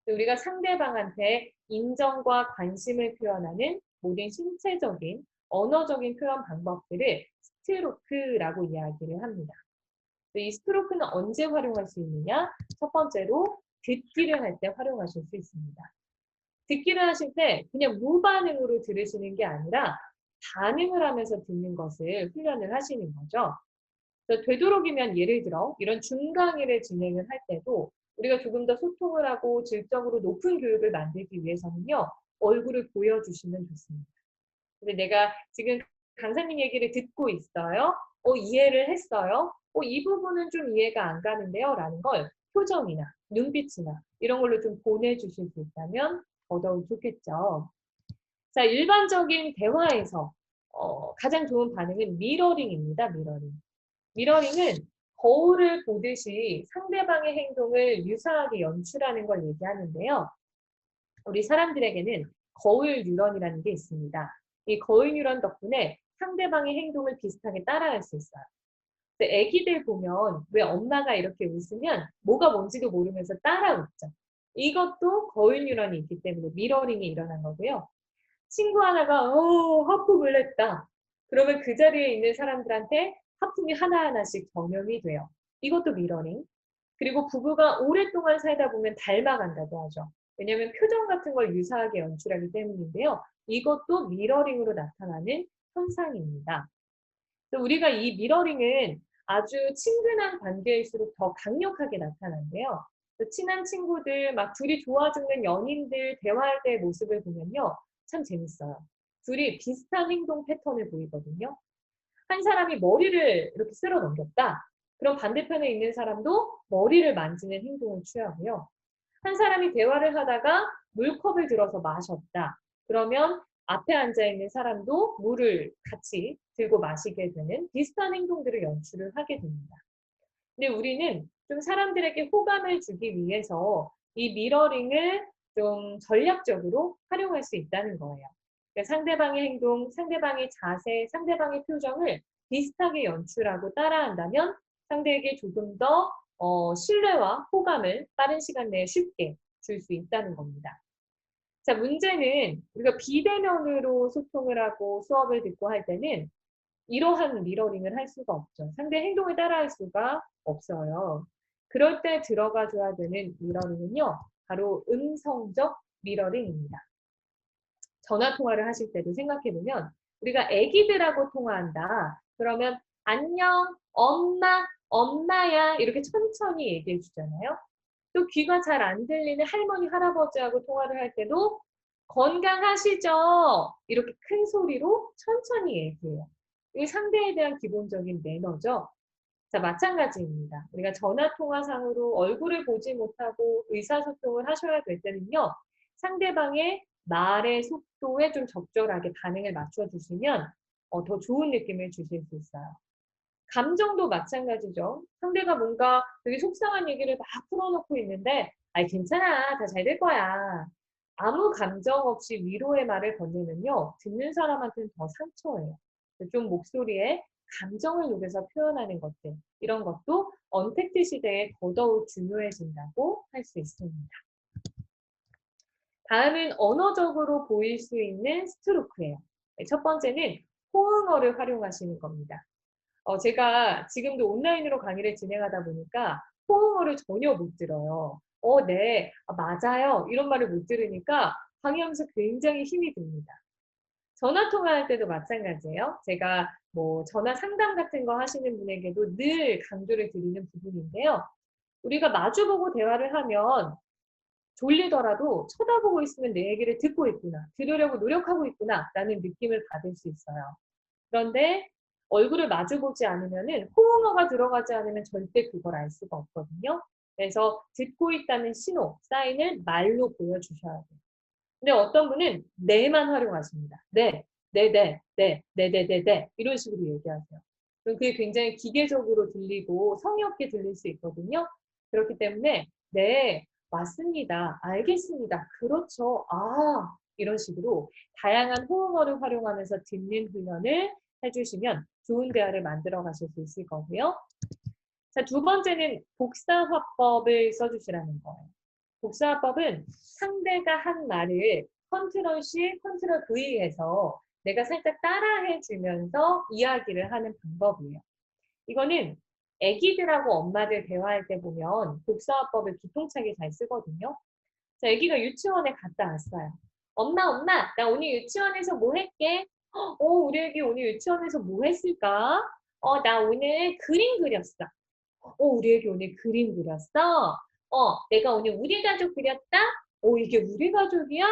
우리가 상대방한테 인정과 관심을 표현하는 모든 신체적인, 언어적인 표현 방법들을 스트로크라고 이야기를 합니다. 이 스트로크는 언제 활용할 수 있느냐? 첫 번째로 듣기를 할 때 활용하실 수 있습니다. 듣기를 하실 때 그냥 무반응으로 들으시는 게 아니라 반응을 하면서 듣는 것을 훈련을 하시는 거죠. 되도록이면 예를 들어 이런 중강의를 진행을 할 때도 우리가 조금 더 소통을 하고 질적으로 높은 교육을 만들기 위해서는요. 얼굴을 보여주시면 좋습니다. 근데 내가 지금 강사님 얘기를 듣고 있어요. 이해를 했어요. 이 부분은 좀 이해가 안 가는데요. 라는 걸 표정이나 눈빛이나 이런 걸로 좀 보내주실 수 있다면 더더욱 좋겠죠. 자, 일반적인 대화에서 가장 좋은 반응은 미러링입니다. 미러링. 미러링은 거울을 보듯이 상대방의 행동을 유사하게 연출하는 걸 얘기하는데요. 우리 사람들에게는 거울 뉴런이라는 게 있습니다. 이 거울 뉴런 덕분에 상대방의 행동을 비슷하게 따라할 수 있어요. 애기들 보면 왜 엄마가 이렇게 웃으면 뭐가 뭔지도 모르면서 따라 웃죠. 이것도 거울 뉴런이 있기 때문에 미러링이 일어난 거고요. 친구 하나가 하품을 했다. 그러면 그 자리에 있는 사람들한테 하품이 하나하나씩 경험이 돼요. 이것도 미러링. 그리고 부부가 오랫동안 살다 보면 닮아간다고 하죠. 왜냐하면 표정 같은 걸 유사하게 연출하기 때문인데요. 이것도 미러링으로 나타나는 현상입니다. 우리가 이 미러링은 아주 친근한 관계일수록 더 강력하게 나타난대요. 친한 친구들, 막 둘이 좋아 죽는 연인들 대화할 때의 모습을 보면요. 참 재밌어요. 둘이 비슷한 행동 패턴을 보이거든요. 한 사람이 머리를 이렇게 쓸어 넘겼다. 그럼 반대편에 있는 사람도 머리를 만지는 행동을 취하고요. 한 사람이 대화를 하다가 물컵을 들어서 마셨다. 그러면 앞에 앉아있는 사람도 물을 같이 들고 마시게 되는 비슷한 행동들을 연출을 하게 됩니다. 근데 우리는 좀 사람들에게 호감을 주기 위해서 이 미러링을 좀 전략적으로 활용할 수 있다는 거예요. 그러니까 상대방의 행동, 상대방의 자세, 상대방의 표정을 비슷하게 연출하고 따라한다면 상대에게 조금 더 신뢰와 호감을 빠른 시간 내에 쉽게 줄 수 있다는 겁니다. 자, 문제는 우리가 비대면으로 소통을 하고 수업을 듣고 할 때는 이러한 미러링을 할 수가 없죠. 상대 행동을 따라할 수가 없어요. 그럴 때 들어가 줘야 되는 미러링은요. 바로 음성적 미러링입니다. 전화 통화를 하실 때도 생각해보면 우리가 애기들하고 통화한다. 그러면 안녕, 엄마, 엄마야 이렇게 천천히 얘기해 주잖아요. 또 귀가 잘 안 들리는 할머니, 할아버지하고 통화를 할 때도 건강하시죠? 이렇게 큰 소리로 천천히 얘기해요. 이게 상대에 대한 기본적인 매너죠. 자, 마찬가지입니다. 우리가 전화통화상으로 얼굴을 보지 못하고 의사소통을 하셔야 될 때는요. 상대방의 말의 속도에 좀 적절하게 반응을 맞춰주시면 더 좋은 느낌을 주실 수 있어요. 감정도 마찬가지죠. 상대가 뭔가 되게 속상한 얘기를 막 풀어놓고 있는데, 아이, 괜찮아. 다 잘 될 거야. 아무 감정 없이 위로의 말을 건네면요, 듣는 사람한테는 더 상처예요. 좀 목소리에 감정을 녹여서 표현하는 것들, 이런 것도 언택트 시대에 더더욱 중요해진다고 할 수 있습니다. 다음은 언어적으로 보일 수 있는 스트로크예요. 첫 번째는 호응어를 활용하시는 겁니다. 제가 지금도 온라인으로 강의를 진행하다 보니까 호응어를 전혀 못 들어요. 네, 맞아요. 이런 말을 못 들으니까 강의하면서 굉장히 힘이 듭니다. 전화 통화할 때도 마찬가지예요. 제가 뭐 전화 상담 같은 거 하시는 분에게도 늘 강조를 드리는 부분인데요. 우리가 마주보고 대화를 하면 졸리더라도 쳐다보고 있으면 내 얘기를 듣고 있구나, 들으려고 노력하고 있구나 라는 느낌을 받을 수 있어요. 그런데 얼굴을 마주보지 않으면은 호응어가 들어가지 않으면 절대 그걸 알 수가 없거든요. 그래서 듣고 있다는 신호, 사인을 말로 보여주셔야 돼요. 근데 어떤 분은 네만 활용하십니다. 네, 네, 이런 식으로 얘기하세요. 그럼 그게 굉장히 기계적으로 들리고 성의 없게 들릴 수 있거든요. 그렇기 때문에 네, 맞습니다. 알겠습니다. 그렇죠. 이런 식으로 다양한 호응어를 활용하면서 듣는 훈련을 해주시면 좋은 대화를 만들어 가실 수 있을 거고요. 자, 두 번째는 복사화법을 써주시라는 거예요. 복사화법은 상대가 한 말을 컨트롤 C, 컨트롤 V 해서 내가 살짝 따라해 주면서 이야기를 하는 방법이에요. 이거는 애기들하고 엄마들 대화할 때 보면 복사화법을 기똥차게 잘 쓰거든요. 자, 애기가 유치원에 갔다 왔어요. 엄마, 나 오늘 유치원에서 뭐 했게? 우리 애기 오늘 유치원에서 뭐 했을까? 나 오늘 그림 그렸어. 우리 애기 오늘 그림 그렸어? 내가 오늘 우리 가족 그렸다? 이게 우리 가족이야?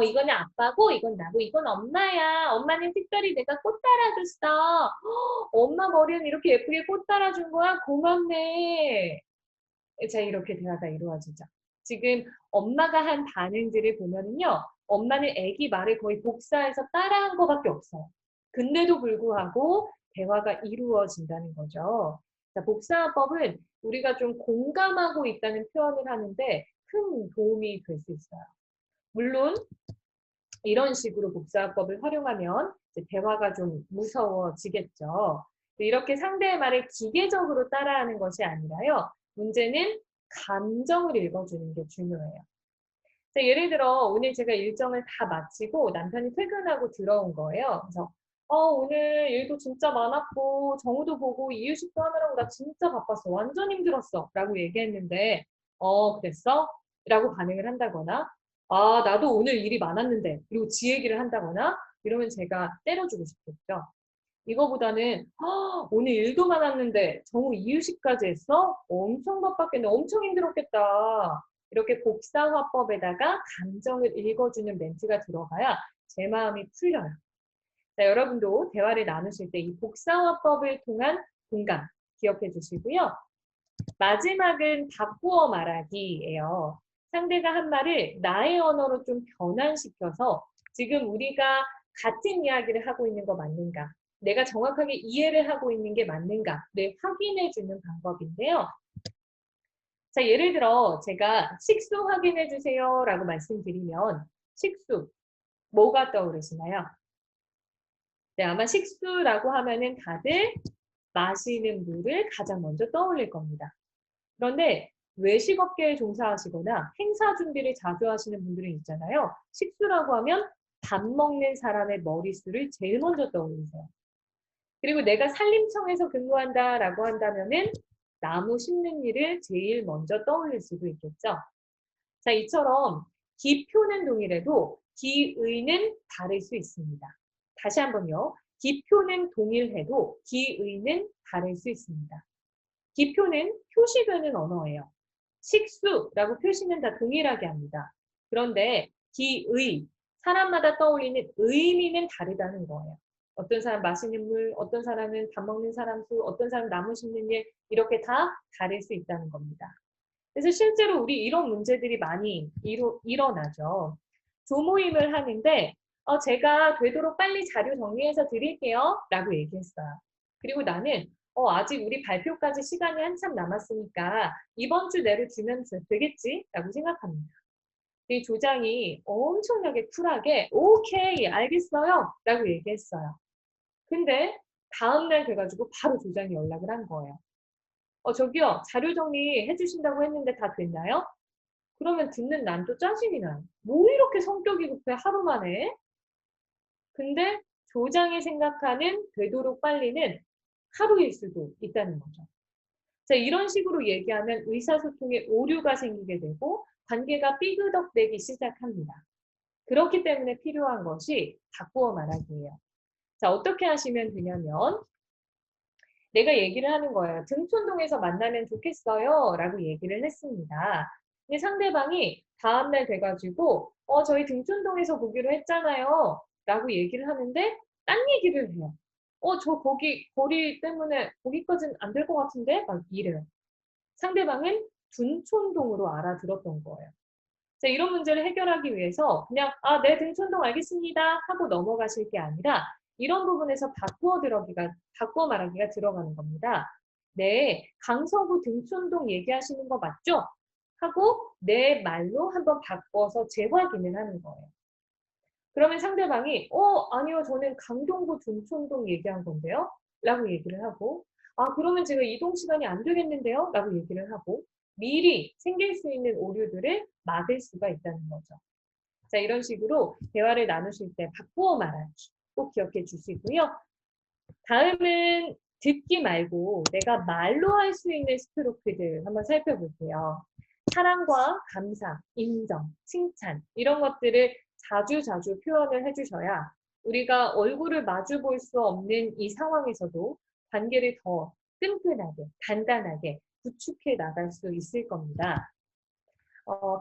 이거는 아빠고, 이건 나고, 이건 엄마야. 엄마는 특별히 내가 꽃 달아줬어. 엄마 머리는 이렇게 예쁘게 꽃 달아준 거야? 고맙네. 자, 이렇게 대화가 이루어지죠. 지금 엄마가 한 반응들을 보면은요, 엄마는 애기 말을 거의 복사해서 따라한 것밖에 없어요. 근데도 불구하고 대화가 이루어진다는 거죠. 자, 복사법은 우리가 좀 공감하고 있다는 표현을 하는데 큰 도움이 될 수 있어요. 물론 이런 식으로 복사법을 활용하면 이제 대화가 좀 무서워지겠죠. 이렇게 상대의 말을 기계적으로 따라하는 것이 아니라요. 문제는 감정을 읽어주는 게 중요해요. 자, 예를 들어 오늘 제가 일정을 다 마치고 남편이 퇴근하고 들어온 거예요. 그래서 오늘 일도 진짜 많았고 정우도 보고 이유식도 하느라고 나 진짜 바빴어. 완전 힘들었어. 라고 얘기했는데 그랬어? 라고 반응을 한다거나 나도 오늘 일이 많았는데 그리고 지 얘기를 한다거나 이러면 제가 때려주고 싶겠죠. 이거보다는 오늘 일도 많았는데 정우 이유식까지 했어? 엄청 바빴겠네. 엄청 힘들었겠다. 이렇게 복사화법에다가 감정을 읽어주는 멘트가 들어가야 제 마음이 풀려요. 자, 여러분도 대화를 나누실 때 이 복사화법을 통한 공감 기억해 주시고요. 마지막은 바꾸어 말하기예요. 상대가 한 말을 나의 언어로 좀 변환시켜서 지금 우리가 같은 이야기를 하고 있는 거 맞는가? 내가 정확하게 이해를 하고 있는 게 맞는가를 확인해 주는 방법인데요. 자, 예를 들어 제가 식수 확인해 주세요 라고 말씀드리면 식수, 뭐가 떠오르시나요? 네, 아마 식수라고 하면은 다들 마시는 물을 가장 먼저 떠올릴 겁니다. 그런데 외식업계에 종사하시거나 행사 준비를 자주 하시는 분들은 있잖아요. 식수라고 하면 밥 먹는 사람의 머릿수를 제일 먼저 떠올리세요. 그리고 내가 산림청에서 근무한다라고 한다면은 나무 심는 일을 제일 먼저 떠올릴 수도 있겠죠. 자, 이처럼 기표는 동일해도 기의는 다를 수 있습니다. 다시 한번요. 기표는 동일해도 기의는 다를 수 있습니다. 기표는 표시되는 언어예요. 식수라고 표시는 다 동일하게 합니다. 그런데 기의, 사람마다 떠올리는 의미는 다르다는 거예요. 어떤 사람 마시는 물, 어떤 사람은 밥 먹는 사람 수, 어떤 사람 나무 심는 일, 이렇게 다 다를 수 있다는 겁니다. 그래서 실제로 우리 이런 문제들이 많이 일어나죠. 조모임을 하는데 제가 되도록 빨리 자료 정리해서 드릴게요 라고 얘기했어요. 그리고 나는 아직 우리 발표까지 시간이 한참 남았으니까 이번 주 내로 주면 되겠지? 라고 생각합니다. 이 조장이 엄청나게 쿨하게 오케이 알겠어요 라고 얘기했어요. 근데 다음날 돼가지고 바로 조장이 연락을 한 거예요. 저기요 자료 정리해 주신다고 했는데 다 됐나요? 그러면 듣는 난 또 짜증이 나요. 뭐 이렇게 성격이 급해 하루 만에. 근데 조장이 생각하는 되도록 빨리는 하루일 수도 있다는 거죠. 자, 이런 식으로 얘기하면 의사소통에 오류가 생기게 되고 관계가 삐그덕대기 시작합니다. 그렇기 때문에 필요한 것이 바꾸어 말하기예요. 자, 어떻게 하시면 되냐면 내가 얘기를 하는 거예요. 등촌동에서 만나면 좋겠어요 라고 얘기를 했습니다. 근데 상대방이 다음날 돼가지고 저희 등촌동에서 보기로 했잖아요 라고 얘기를 하는데 딴 얘기를 해요. 저 거기 거리 때문에 거기까지는 안 될 것 같은데 막 이래요. 상대방은 둔촌동으로 알아들었던 거예요. 자, 이런 문제를 해결하기 위해서 그냥 네, 등촌동 알겠습니다 하고 넘어가실 게 아니라 이런 부분에서 바꾸어 말하기가 들어가는 겁니다. 네, 강서구 등촌동 얘기하시는 거 맞죠? 하고 내 말로 한번 바꿔서 재확인을 하는 거예요. 그러면 상대방이 아니요, 저는 강동구 등촌동 얘기한 건데요 라고 얘기를 하고 그러면 제가 이동 시간이 안 되겠는데요 라고 얘기를 하고 미리 생길 수 있는 오류들을 막을 수가 있다는 거죠. 자, 이런 식으로 대화를 나누실 때 바꾸어 말하기 꼭 기억해 주시고요. 다음은 듣기 말고 내가 말로 할 수 있는 스트로크들 한번 살펴볼게요. 사랑과 감사, 인정, 칭찬 이런 것들을 자주 표현을 해주셔야 우리가 얼굴을 마주 볼 수 없는 이 상황에서도 관계를 더 끈끈하게, 단단하게 구축해 나갈 수 있을 겁니다.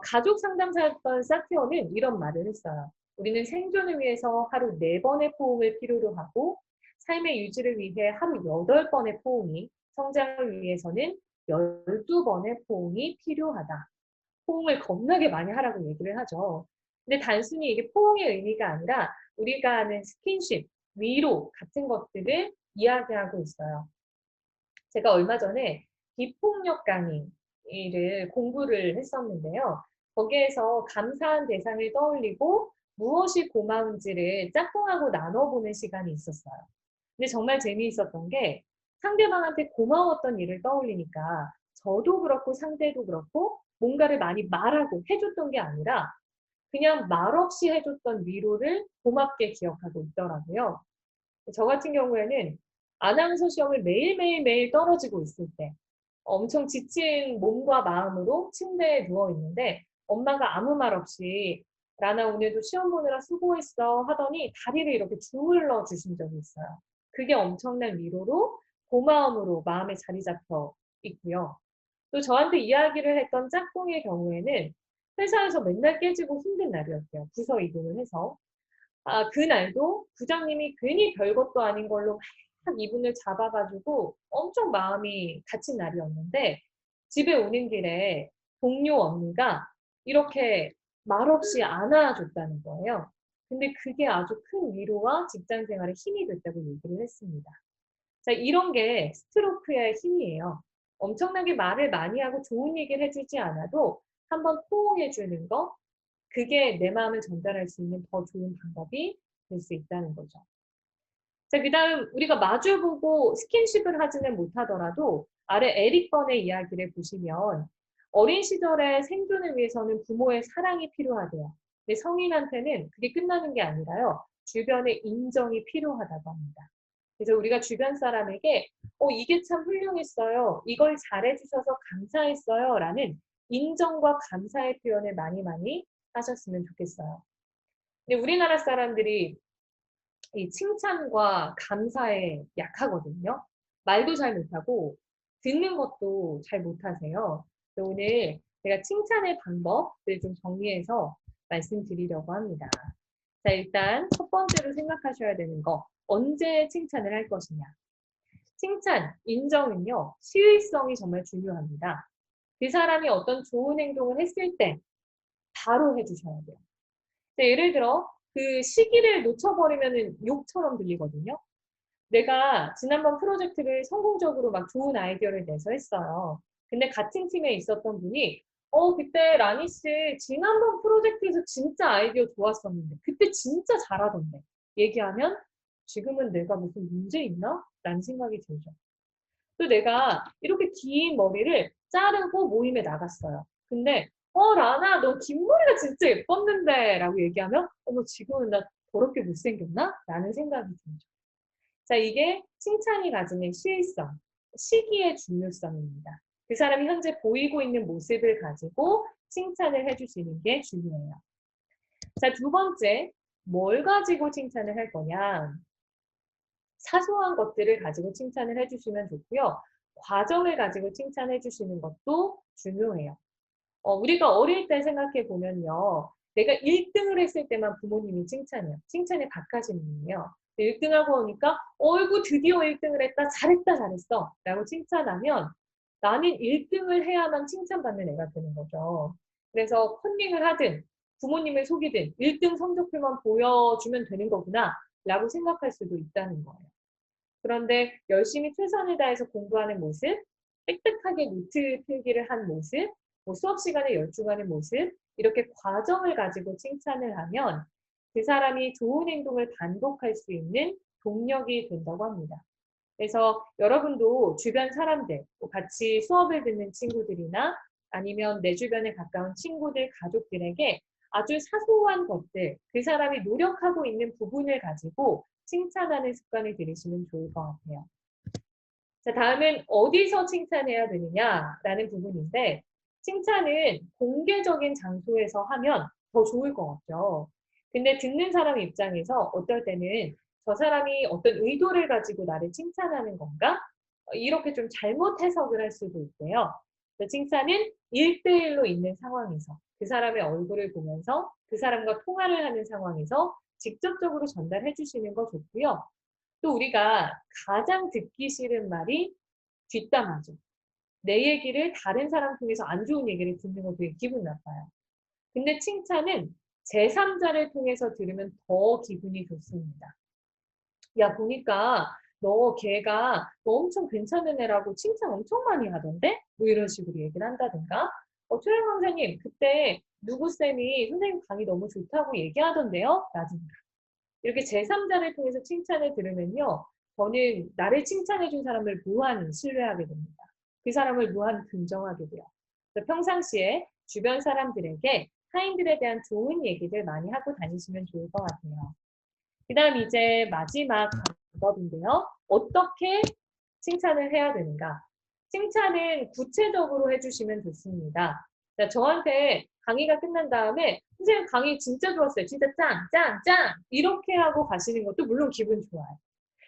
가족 상담사였던 사티어는 이런 말을 했어요. 우리는 생존을 위해서 하루 4번의 포옹을 필요로 하고 삶의 유지를 위해 하루 8번의 포옹이, 성장을 위해서는 12번의 포옹이 필요하다. 포옹을 겁나게 많이 하라고 얘기를 하죠. 근데 단순히 이게 포옹의 의미가 아니라 우리가 하는 스킨십, 위로 같은 것들을 이야기하고 있어요. 제가 얼마 전에 비폭력 강의를 공부를 했었는데요. 거기에서 감사한 대상을 떠올리고 무엇이 고마운지를 짝꿍하고 나눠보는 시간이 있었어요. 근데 정말 재미있었던 게 상대방한테 고마웠던 일을 떠올리니까 저도 그렇고 상대도 그렇고 뭔가를 많이 말하고 해줬던 게 아니라 그냥 말없이 해줬던 위로를 고맙게 기억하고 있더라고요. 저 같은 경우에는 아나운서 시험을 매일 떨어지고 있을 때 엄청 지친 몸과 마음으로 침대에 누워 있는데 엄마가 아무 말 없이 라나 오늘도 시험 보느라 수고했어 하더니 다리를 이렇게 주물러 주신 적이 있어요. 그게 엄청난 위로로 고마움으로 마음에 자리 잡혀 있고요. 또 저한테 이야기를 했던 짝꿍의 경우에는 회사에서 맨날 깨지고 힘든 날이었대요. 부서 이동을 해서. 그날도 부장님이 괜히 별것도 아닌 걸로 막 이분을 잡아가지고 엄청 마음이 다친 날이었는데 집에 오는 길에 동료 언니가 이렇게 말없이 안아줬다는 거예요. 근데 그게 아주 큰 위로와 직장 생활에 힘이 됐다고 얘기를 했습니다. 자, 이런 게 스트로크의 힘이에요. 엄청나게 말을 많이 하고 좋은 얘기를 해주지 않아도 한번 포옹해주는 거, 그게 내 마음을 전달할 수 있는 더 좋은 방법이 될 수 있다는 거죠. 자, 그 다음 우리가 마주보고 스킨십을 하지는 못하더라도 아래 에릭 번의 이야기를 보시면 어린 시절의 생존을 위해서는 부모의 사랑이 필요하대요. 근데 성인한테는 그게 끝나는 게 아니라요. 주변의 인정이 필요하다고 합니다. 그래서 우리가 주변 사람에게 이게 참 훌륭했어요. 이걸 잘해주셔서 감사했어요. 라는 인정과 감사의 표현을 많이 하셨으면 좋겠어요. 근데 우리나라 사람들이 이 칭찬과 감사에 약하거든요. 말도 잘 못하고 듣는 것도 잘 못하세요. 오늘 제가 칭찬의 방법을 좀 정리해서 말씀드리려고 합니다. 자, 일단 첫 번째로 생각하셔야 되는 거, 언제 칭찬을 할 것이냐. 칭찬, 인정은요, 시의성이 정말 중요합니다. 그 사람이 어떤 좋은 행동을 했을 때 바로 해주셔야 돼요. 자, 예를 들어 그 시기를 놓쳐버리면 욕처럼 들리거든요. 내가 지난번 프로젝트를 성공적으로 막 좋은 아이디어를 내서 했어요. 근데 같은 팀에 있었던 분이 그때 라니 씨 지난번 프로젝트에서 진짜 아이디어 좋았었는데 그때 진짜 잘하던데 얘기하면 지금은 내가 무슨 문제 있나? 라는 생각이 들죠. 또 내가 이렇게 긴 머리를 자르고 모임에 나갔어요. 근데 라나 너 긴 머리가 진짜 예뻤는데 라고 얘기하면 어머 지금은 나 더럽게 못생겼나? 라는 생각이 들죠. 자, 이게 칭찬이 가지는 시의성, 시기의 중요성입니다. 그 사람이 현재 보이고 있는 모습을 가지고 칭찬을 해주시는 게 중요해요. 자, 두 번째, 뭘 가지고 칭찬을 할 거냐? 사소한 것들을 가지고 칭찬을 해주시면 좋고요. 과정을 가지고 칭찬해 주시는 것도 중요해요. 우리가 어릴 때 생각해 보면요. 내가 1등을 했을 때만 부모님이 칭찬해요. 칭찬의 박하심이에요. 1등하고 오니까 어이구 드디어 1등을 했다. 잘했다 잘했어. 라고 칭찬하면 나는 1등을 해야만 칭찬받는 애가 되는 거죠. 그래서 컨닝을 하든 부모님을 속이든 1등 성적표만 보여주면 되는 거구나 라고 생각할 수도 있다는 거예요. 그런데 열심히 최선을 다해서 공부하는 모습, 빽빽하게 노트 필기를 한 모습, 수업 시간에 열중하는 모습, 이렇게 과정을 가지고 칭찬을 하면 그 사람이 좋은 행동을 반복할 수 있는 동력이 된다고 합니다. 그래서 여러분도 주변 사람들, 같이 수업을 듣는 친구들이나 아니면 내 주변에 가까운 친구들, 가족들에게 아주 사소한 것들, 그 사람이 노력하고 있는 부분을 가지고 칭찬하는 습관을 들이시면 좋을 것 같아요. 자, 다음은 어디서 칭찬해야 되느냐라는 부분인데 칭찬은 공개적인 장소에서 하면 더 좋을 것 같죠. 근데 듣는 사람 입장에서 어떨 때는 저 사람이 어떤 의도를 가지고 나를 칭찬하는 건가? 이렇게 좀 잘못 해석을 할 수도 있고요. 칭찬은 1대1로 있는 상황에서 그 사람의 얼굴을 보면서 그 사람과 통화를 하는 상황에서 직접적으로 전달해 주시는 거 좋고요. 또 우리가 가장 듣기 싫은 말이 뒷담화죠. 내 얘기를 다른 사람 통해서 안 좋은 얘기를 듣는 거 되게 기분 나빠요. 근데 칭찬은 제3자를 통해서 들으면 더 기분이 좋습니다. 야, 보니까 너 걔가 너 엄청 괜찮은 애라고 칭찬 엄청 많이 하던데? 뭐 이런 식으로 얘기를 한다든가. 최영 강사님, 그때 누구쌤이 선생님 강의 너무 좋다고 얘기하던데요? 라든가. 이렇게 제3자를 통해서 칭찬을 들으면요. 저는 나를 칭찬해준 사람을 무한 신뢰하게 됩니다. 그 사람을 무한 긍정하게 돼요. 그래서 평상시에 주변 사람들에게 타인들에 대한 좋은 얘기들 많이 하고 다니시면 좋을 것 같아요. 그 다음 이제 마지막 방법인데요. 어떻게 칭찬을 해야 되는가? 칭찬은 구체적으로 해주시면 좋습니다. 자, 저한테 강의가 끝난 다음에 선생님 강의 진짜 좋았어요. 진짜 짱, 짱, 짱 이렇게 하고 가시는 것도 물론 기분 좋아요.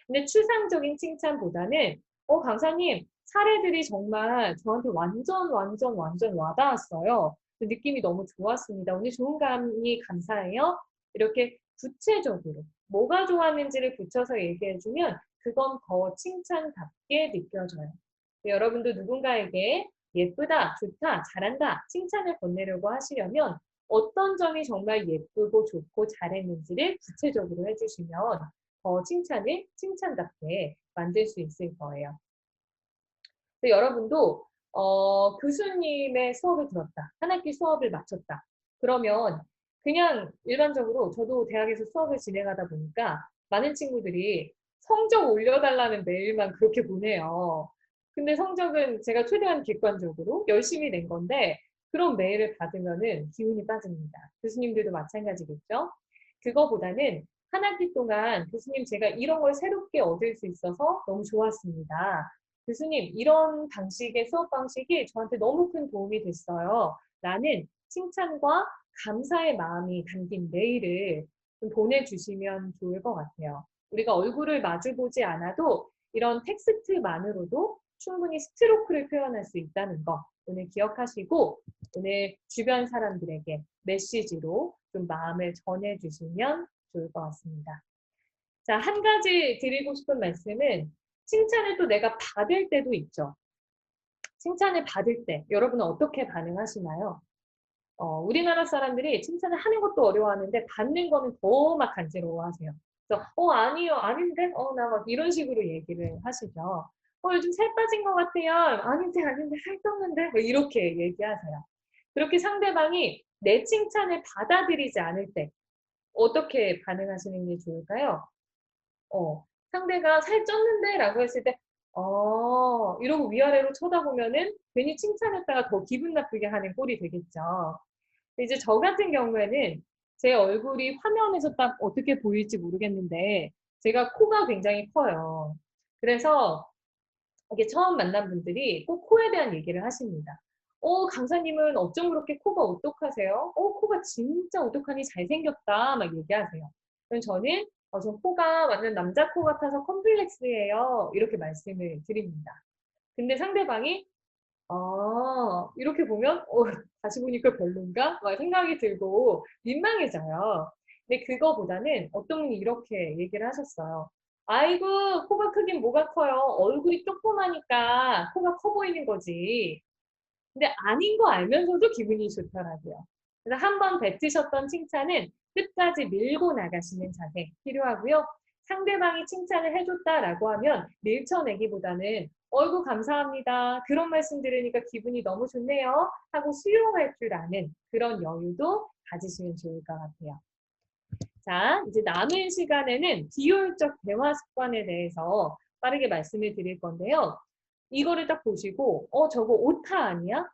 근데 추상적인 칭찬보다는 강사님 사례들이 정말 저한테 완전 와닿았어요. 그 느낌이 너무 좋았습니다. 오늘 좋은 강의 감사해요. 이렇게 구체적으로 뭐가 좋았는지를 붙여서 얘기해주면 그건 더 칭찬답게 느껴져요. 여러분도 누군가에게 예쁘다, 좋다, 잘한다 칭찬을 건네려고 하시려면 어떤 점이 정말 예쁘고 좋고 잘했는지를 구체적으로 해주시면 더 칭찬을 칭찬답게 만들 수 있을 거예요. 여러분도 교수님의 수업을 들었다. 한 학기 수업을 마쳤다. 그러면 그냥 일반적으로 저도 대학에서 수업을 진행하다 보니까 많은 친구들이 성적 올려달라는 메일만 그렇게 보내요. 근데 성적은 제가 최대한 객관적으로 열심히 낸 건데 그런 메일을 받으면은 기운이 빠집니다. 교수님들도 마찬가지겠죠? 그거보다는 한 학기 동안 교수님 제가 이런 걸 새롭게 얻을 수 있어서 너무 좋았습니다. 교수님 이런 방식의 수업 방식이 저한테 너무 큰 도움이 됐어요. 라는 칭찬과 감사의 마음이 담긴 메일을 좀 보내주시면 좋을 것 같아요. 우리가 얼굴을 마주보지 않아도 이런 텍스트만으로도 충분히 스트로크를 표현할 수 있다는 거 오늘 기억하시고 오늘 주변 사람들에게 메시지로 좀 마음을 전해주시면 좋을 것 같습니다. 자, 한 가지 드리고 싶은 말씀은 칭찬을 또 내가 받을 때도 있죠. 칭찬을 받을 때 여러분은 어떻게 반응하시나요? 우리나라 사람들이 칭찬을 하는 것도 어려워하는데 받는 거는 더 막 간지러워하세요. 그래서 아니요, 아닌데, 나 막 이런 식으로 얘기를 하시죠. 요즘 살 빠진 것 같아요. 아닌데, 아닌데, 살 쪘는데, 뭐 이렇게 얘기하세요. 그렇게 상대방이 내 칭찬을 받아들이지 않을 때 어떻게 반응하시는 게 좋을까요? 상대가 살 쪘는데 라고 했을 때, 이러고 위아래로 쳐다보면은 괜히 칭찬했다가 더 기분 나쁘게 하는 꼴이 되겠죠. 이제 저 같은 경우에는 제 얼굴이 화면에서 딱 어떻게 보일지 모르겠는데 제가 코가 굉장히 커요. 그래서 이게 처음 만난 분들이 꼭 코에 대한 얘기를 하십니다. 강사님은 어쩜 그렇게 코가 오똑하세요? 코가 진짜 오똑하니 잘생겼다. 막 얘기하세요. 그럼 저는 저 코가 완전 남자 코 같아서 컴플렉스예요. 이렇게 말씀을 드립니다. 근데 상대방이 이렇게 보면 다시 보니까 별론가? 막 생각이 들고 민망해져요. 근데 그거보다는 어떤 분이 이렇게 얘기를 하셨어요. 아이고, 코가 크긴 뭐가 커요. 얼굴이 조그마니까 코가 커 보이는 거지. 근데 아닌 거 알면서도 기분이 좋더라고요. 그래서 한번 뱉으셨던 칭찬은 끝까지 밀고 나가시는 자세 필요하고요. 상대방이 칭찬을 해줬다라고 하면 밀쳐내기보다는 어이구 감사합니다. 그런 말씀 들으니까 기분이 너무 좋네요. 하고 수용할 줄 아는 그런 여유도 가지시면 좋을 것 같아요. 자, 이제 남은 시간에는 비효율적 대화 습관에 대해서 빠르게 말씀을 드릴 건데요. 이거를 딱 보시고 저거 오타 아니야?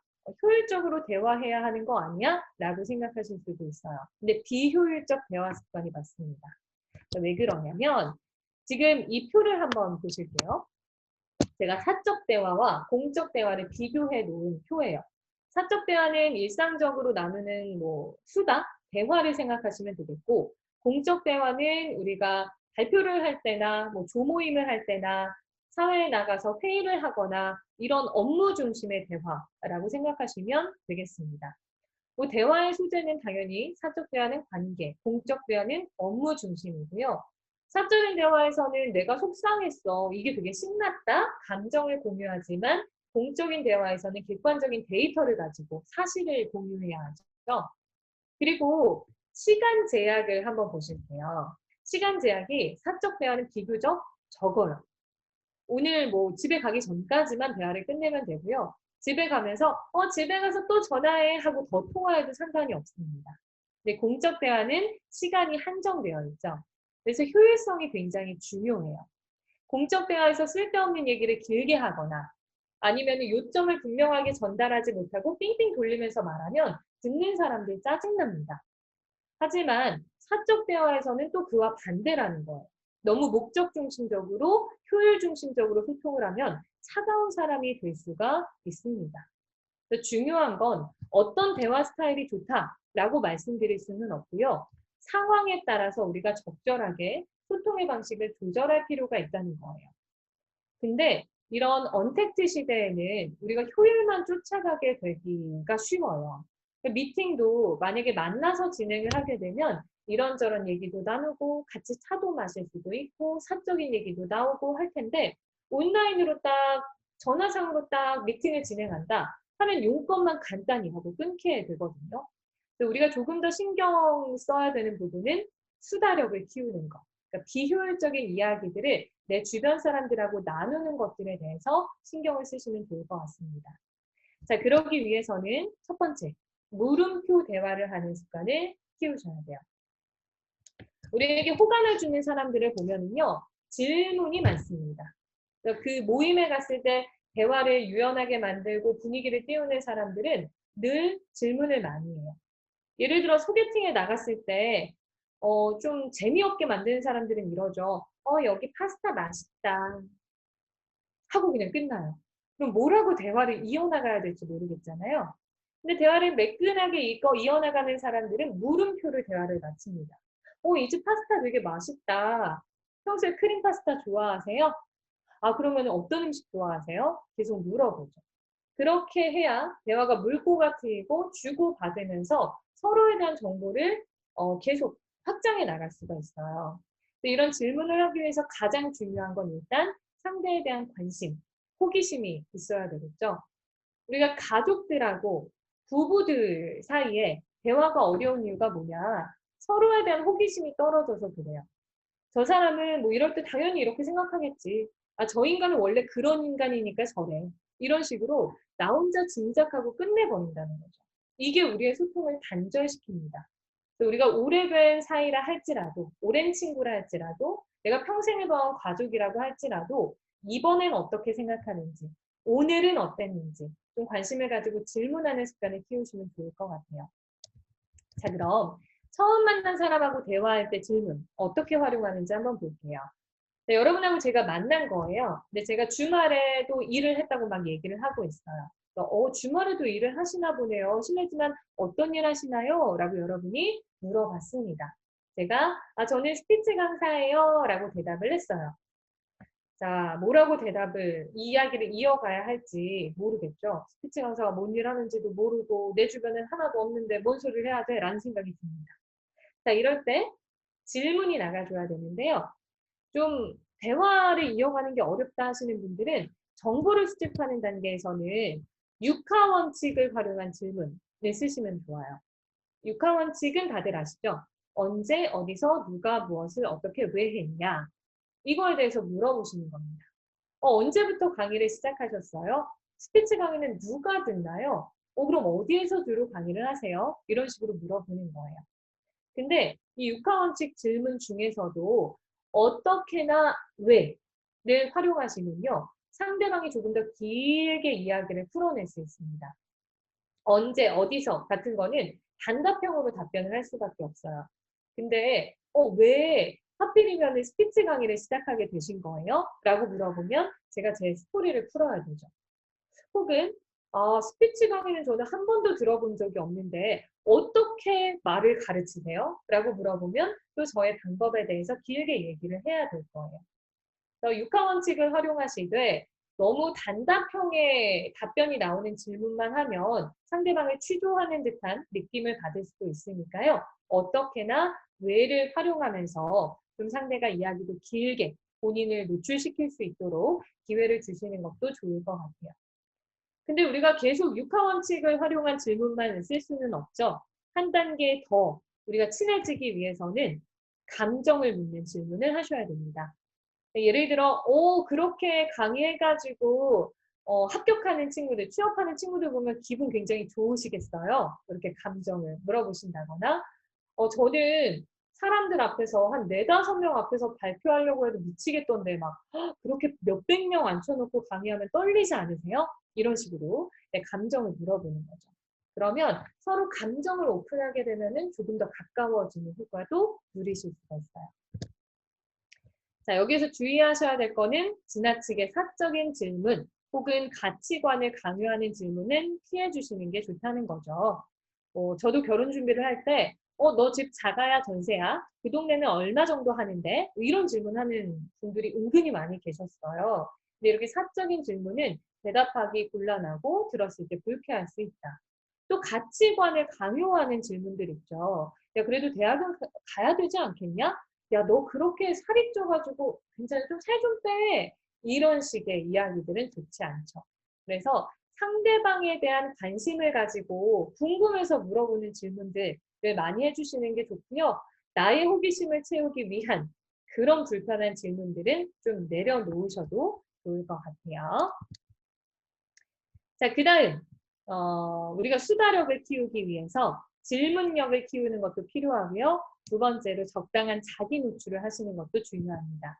효율적으로 대화해야 하는 거 아니야? 라고 생각하실 수도 있어요. 근데 비효율적 대화 습관이 맞습니다. 왜 그러냐면 지금 이 표를 한번 보실게요. 제가 사적 대화와 공적 대화를 비교해 놓은 표예요. 사적 대화는 일상적으로 나누는 수다, 대화를 생각하시면 되겠고 공적 대화는 우리가 발표를 할 때나 조모임을 할 때나 사회에 나가서 회의를 하거나 이런 업무 중심의 대화라고 생각하시면 되겠습니다. 대화의 소재는 당연히 사적 대화는 관계, 공적 대화는 업무 중심이고요. 사적인 대화에서는 내가 속상했어, 이게 되게 신났다, 감정을 공유하지만 공적인 대화에서는 객관적인 데이터를 가지고 사실을 공유해야 하죠. 그리고 시간 제약을 한번 보실게요. 시간 제약이 사적 대화는 비교적 적어요. 오늘 집에 가기 전까지만 대화를 끝내면 되고요. 집에 가면서 집에 가서 또 전화해 하고 더 통화해도 상관이 없습니다. 근데 공적 대화는 시간이 한정되어 있죠. 그래서 효율성이 굉장히 중요해요. 공적 대화에서 쓸데없는 얘기를 길게 하거나 아니면 요점을 분명하게 전달하지 못하고 삥삥 돌리면서 말하면 듣는 사람들 짜증납니다. 하지만 사적 대화에서는 또 그와 반대라는 거예요. 너무 목적 중심적으로 효율 중심적으로 소통을 하면 차가운 사람이 될 수가 있습니다. 중요한 건 어떤 대화 스타일이 좋다라고 말씀드릴 수는 없고요. 상황에 따라서 우리가 적절하게 소통의 방식을 조절할 필요가 있다는 거예요. 근데 이런 언택트 시대에는 우리가 효율만 쫓아가게 되기가 쉬워요. 미팅도 만약에 만나서 진행을 하게 되면 이런저런 얘기도 나누고 같이 차도 마실 수도 있고 사적인 얘기도 나오고 할 텐데 온라인으로 딱 전화상으로 딱 미팅을 진행한다 하면 용건만 간단히 하고 끊게 되거든요. 우리가 조금 더 신경 써야 되는 부분은 수다력을 키우는 것. 그러니까 비효율적인 이야기들을 내 주변 사람들하고 나누는 것들에 대해서 신경을 쓰시면 좋을 것 같습니다. 자, 그러기 위해서는 첫 번째, 물음표 대화를 하는 습관을 키우셔야 돼요. 우리에게 호감을 주는 사람들을 보면은요, 질문이 많습니다. 그 모임에 갔을 때 대화를 유연하게 만들고 분위기를 띄우는 사람들은 늘 질문을 많이 해요. 예를 들어 소개팅에 나갔을 때 좀 재미없게 만드는 사람들은 이러죠. 여기 파스타 맛있다. 하고 그냥 끝나요. 그럼 뭐라고 대화를 이어나가야 될지 모르겠잖아요. 근데 대화를 매끈하게 이어나가는 사람들은 물음표를 대화를 마칩니다. 이 집 파스타 되게 맛있다. 평소에 크림 파스타 좋아하세요? 그러면 어떤 음식 좋아하세요? 계속 물어보죠. 그렇게 해야 대화가 물꼬가 트이고 주고받으면서 서로에 대한 정보를 계속 확장해 나갈 수가 있어요. 이런 질문을 하기 위해서 가장 중요한 건 일단 상대에 대한 관심, 호기심이 있어야 되겠죠. 우리가 가족들하고 부부들 사이에 대화가 어려운 이유가 뭐냐? 서로에 대한 호기심이 떨어져서 그래요. 저 사람은 뭐 이럴 때 당연히 이렇게 생각하겠지. 아, 저 인간은 원래 그런 인간이니까 저래. 이런 식으로 나 혼자 짐작하고 끝내버린다는 거죠. 이게 우리의 소통을 단절시킵니다. 그래서 우리가 오래된 사이라 할지라도, 오랜 친구라 할지라도, 내가 평생을 봐온 가족이라고 할지라도 이번엔 어떻게 생각하는지, 오늘은 어땠는지 좀 관심을 가지고 질문하는 습관을 키우시면 좋을 것 같아요. 자, 그럼 처음 만난 사람하고 대화할 때 질문 어떻게 활용하는지 한번 볼게요. 네, 여러분하고 제가 만난 거예요. 근데 제가 주말에도 일을 했다고 막 얘기를 하고 있어요. 주말에도 일을 하시나 보네요. 실례지만 어떤 일 하시나요? 라고 여러분이 물어봤습니다. 제가 저는 스피치 강사예요. 라고 대답을 했어요. 자, 뭐라고 이 이야기를 이어가야 할지 모르겠죠. 스피치 강사가 뭔 일 하는지도 모르고 내 주변엔 하나도 없는데 뭔 소리를 해야 돼? 라는 생각이 듭니다. 자, 이럴 때 질문이 나가줘야 되는데요. 좀 대화를 이어가는 게 어렵다 하시는 분들은 정보를 수집하는 단계에서는 육하 원칙을 활용한 질문을 쓰시면 좋아요. 육하 원칙은 다들 아시죠? 언제, 어디서, 누가, 무엇을, 어떻게, 왜 했냐? 이거에 대해서 물어보시는 겁니다. 언제부터 강의를 시작하셨어요? 스피치 강의는 누가 듣나요? 그럼 어디에서 주로 강의를 하세요? 이런 식으로 물어보는 거예요. 근데 이 육하원칙 질문 중에서도 어떻게나 왜를 활용하시면요. 상대방이 조금 더 길게 이야기를 풀어낼 수 있습니다. 언제, 어디서 같은 거는 단답형으로 답변을 할 수밖에 없어요. 근데 왜 하필이면 스피치 강의를 시작하게 되신 거예요? 라고 물어보면 제가 제 스토리를 풀어야 되죠. 혹은 스피치 강의는 저는 한 번도 들어본 적이 없는데 어떻게 말을 가르치세요? 라고 물어보면 또 저의 방법에 대해서 길게 얘기를 해야 될 거예요. 육하 원칙을 활용하시되 너무 단답형의 답변이 나오는 질문만 하면 상대방을 취조하는 듯한 느낌을 받을 수도 있으니까요. 어떻게나 왜를 활용하면서 좀 상대가 이야기도 길게 본인을 노출시킬 수 있도록 기회를 주시는 것도 좋을 것 같아요. 근데 우리가 계속 육하 원칙을 활용한 질문만 쓸 수는 없죠. 한 단계 더 우리가 친해지기 위해서는 감정을 묻는 질문을 하셔야 됩니다. 예를 들어, 그렇게 강의해가지고 합격하는 친구들, 취업하는 친구들 보면 기분 굉장히 좋으시겠어요? 이렇게 감정을 물어보신다거나, 저는 사람들 앞에서 한 4~5명 앞에서 발표하려고 해도 미치겠던데 막 그렇게 몇백 명 앉혀놓고 강의하면 떨리지 않으세요? 이런 식으로 감정을 물어보는 거죠. 그러면 서로 감정을 오픈하게 되면은 조금 더 가까워지는 효과도 누리실 수가 있어요. 자, 여기서 주의하셔야 될 거는 지나치게 사적인 질문 혹은 가치관을 강요하는 질문은 피해 주시는 게 좋다는 거죠. 저도 결혼 준비를 할 때 너 집 자가야 전세야? 그 동네는 얼마 정도 하는데? 이런 질문하는 분들이 은근히 많이 계셨어요. 근데 이렇게 사적인 질문은 대답하기 곤란하고 들었을 때 불쾌할 수 있다. 또 가치관을 강요하는 질문들 있죠. 야, 그래도 대학은 가야 되지 않겠냐? 야, 너 그렇게 살이 쪄가지고 괜찮아, 좀 살 좀 빼. 이런 식의 이야기들은 좋지 않죠. 그래서 상대방에 대한 관심을 가지고 궁금해서 물어보는 질문들을 많이 해주시는 게 좋고요. 나의 호기심을 채우기 위한 그런 불편한 질문들은 좀 내려놓으셔도 좋을 것 같아요. 자, 그 다음 우리가 수다력을 키우기 위해서 질문력을 키우는 것도 필요하고요. 두 번째로 적당한 자기 노출을 하시는 것도 중요합니다.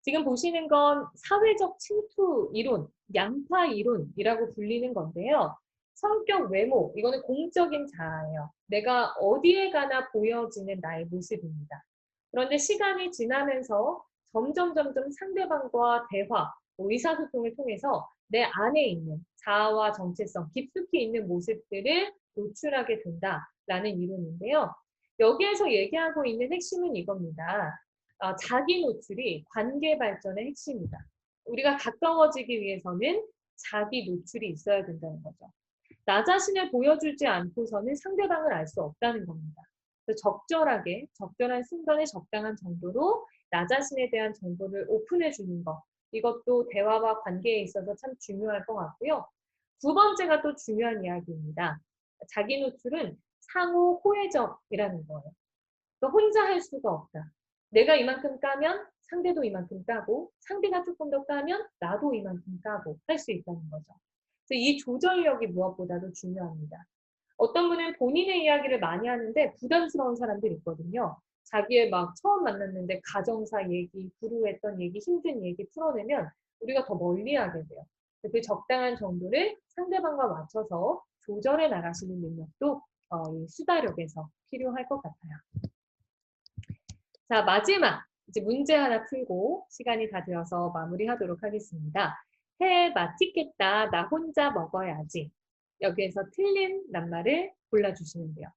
지금 보시는 건 사회적 침투 이론, 양파 이론이라고 불리는 건데요. 성격, 외모, 이거는 공적인 자아예요. 내가 어디에 가나 보여지는 나의 모습입니다. 그런데 시간이 지나면서 점점 상대방과 대화, 의사소통을 통해서 내 안에 있는 자아와 정체성, 깊숙이 있는 모습들을 노출하게 된다라는 이론인데요. 여기에서 얘기하고 있는 핵심은 이겁니다. 자기 노출이 관계 발전의 핵심이다. 우리가 가까워지기 위해서는 자기 노출이 있어야 된다는 거죠. 나 자신을 보여주지 않고서는 상대방을 알 수 없다는 겁니다. 그래서 적절하게, 적절한 순간에 적당한 정도로 나 자신에 대한 정보를 오픈해 주는 것. 이것도 대화와 관계에 있어서 참 중요할 것 같고요. 두 번째가 또 중요한 이야기입니다. 자기 노출은 상호 호혜적이라는 거예요. 그러니까 혼자 할 수가 없다. 내가 이만큼 까면 상대도 이만큼 까고 상대가 조금 더 까면 나도 이만큼 까고 할 수 있다는 거죠. 그래서 이 조절력이 무엇보다도 중요합니다. 어떤 분은 본인의 이야기를 많이 하는데 부담스러운 사람들이 있거든요. 자기의 막 처음 만났는데 가정사 얘기, 불우했던 얘기, 힘든 얘기 풀어내면 우리가 더 멀리하게 돼요. 그 적당한 정도를 상대방과 맞춰서 조절해 나가시는 능력도 이 수다력에서 필요할 것 같아요. 자, 마지막 이제 문제 하나 풀고 시간이 다 되어서 마무리하도록 하겠습니다. 해 맛있겠다. 나 혼자 먹어야지. 여기에서 틀린 낱말을 골라주시면 돼요.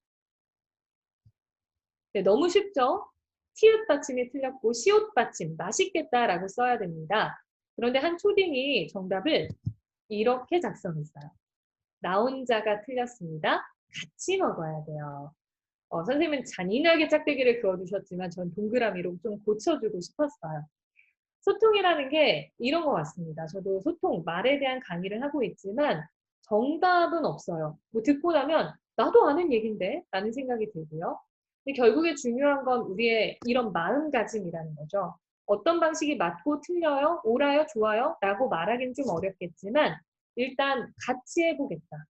네, 너무 쉽죠? 티읕 받침이 틀렸고 시옷 받침 맛있겠다라고 써야 됩니다. 그런데 한 초딩이 정답을 이렇게 작성했어요. 나 혼자가 틀렸습니다. 같이 먹어야 돼요. 선생님은 잔인하게 짝대기를 그어주셨지만 전 동그라미로 좀 고쳐주고 싶었어요. 소통이라는 게 이런 것 같습니다. 저도 소통, 말에 대한 강의를 하고 있지만 정답은 없어요. 뭐 듣고 나면 나도 아는 얘긴데 라는 생각이 들고요. 근데 결국에 중요한 건 우리의 이런 마음가짐이라는 거죠. 어떤 방식이 맞고 틀려요, 옳아요, 좋아요 라고 말하기는 좀 어렵겠지만 일단 같이 해보겠다.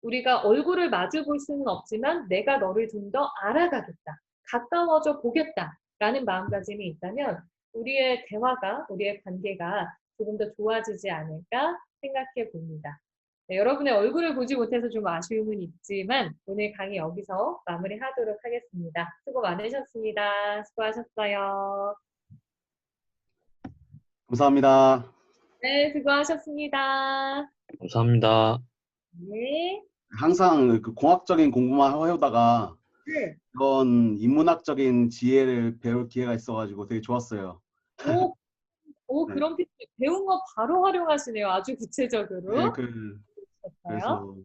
우리가 얼굴을 마주 볼 수는 없지만 내가 너를 좀 더 알아가겠다. 가까워져 보겠다 라는 마음가짐이 있다면 우리의 대화가, 우리의 관계가 조금 더 좋아지지 않을까 생각해 봅니다. 네, 여러분의 얼굴을 보지 못해서 좀 아쉬움은 있지만 오늘 강의 여기서 마무리하도록 하겠습니다. 수고 많으셨습니다. 수고하셨어요. 감사합니다. 네, 수고하셨습니다. 감사합니다. 네. 항상 그 공학적인 공부만 해오다가 네. 이런 인문학적인 지혜를 배울 기회가 있어가지고 되게 좋았어요. 오, 네. 그럼 배운 거 바로 활용하시네요. 아주 구체적으로. 네, 그래서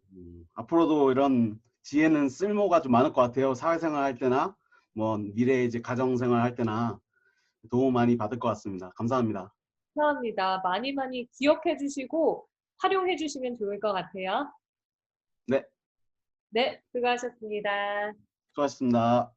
앞으로도 이런 지혜는 쓸모가 좀 많을 것 같아요. 사회생활 할 때나 뭐 미래 이제 가정생활 할 때나 도움 많이 받을 것 같습니다. 감사합니다. 감사합니다. 많이 많이 기억해 주시고 활용해 주시면 좋을 것 같아요. 네, 네, 수고하셨습니다. 수고하셨습니다.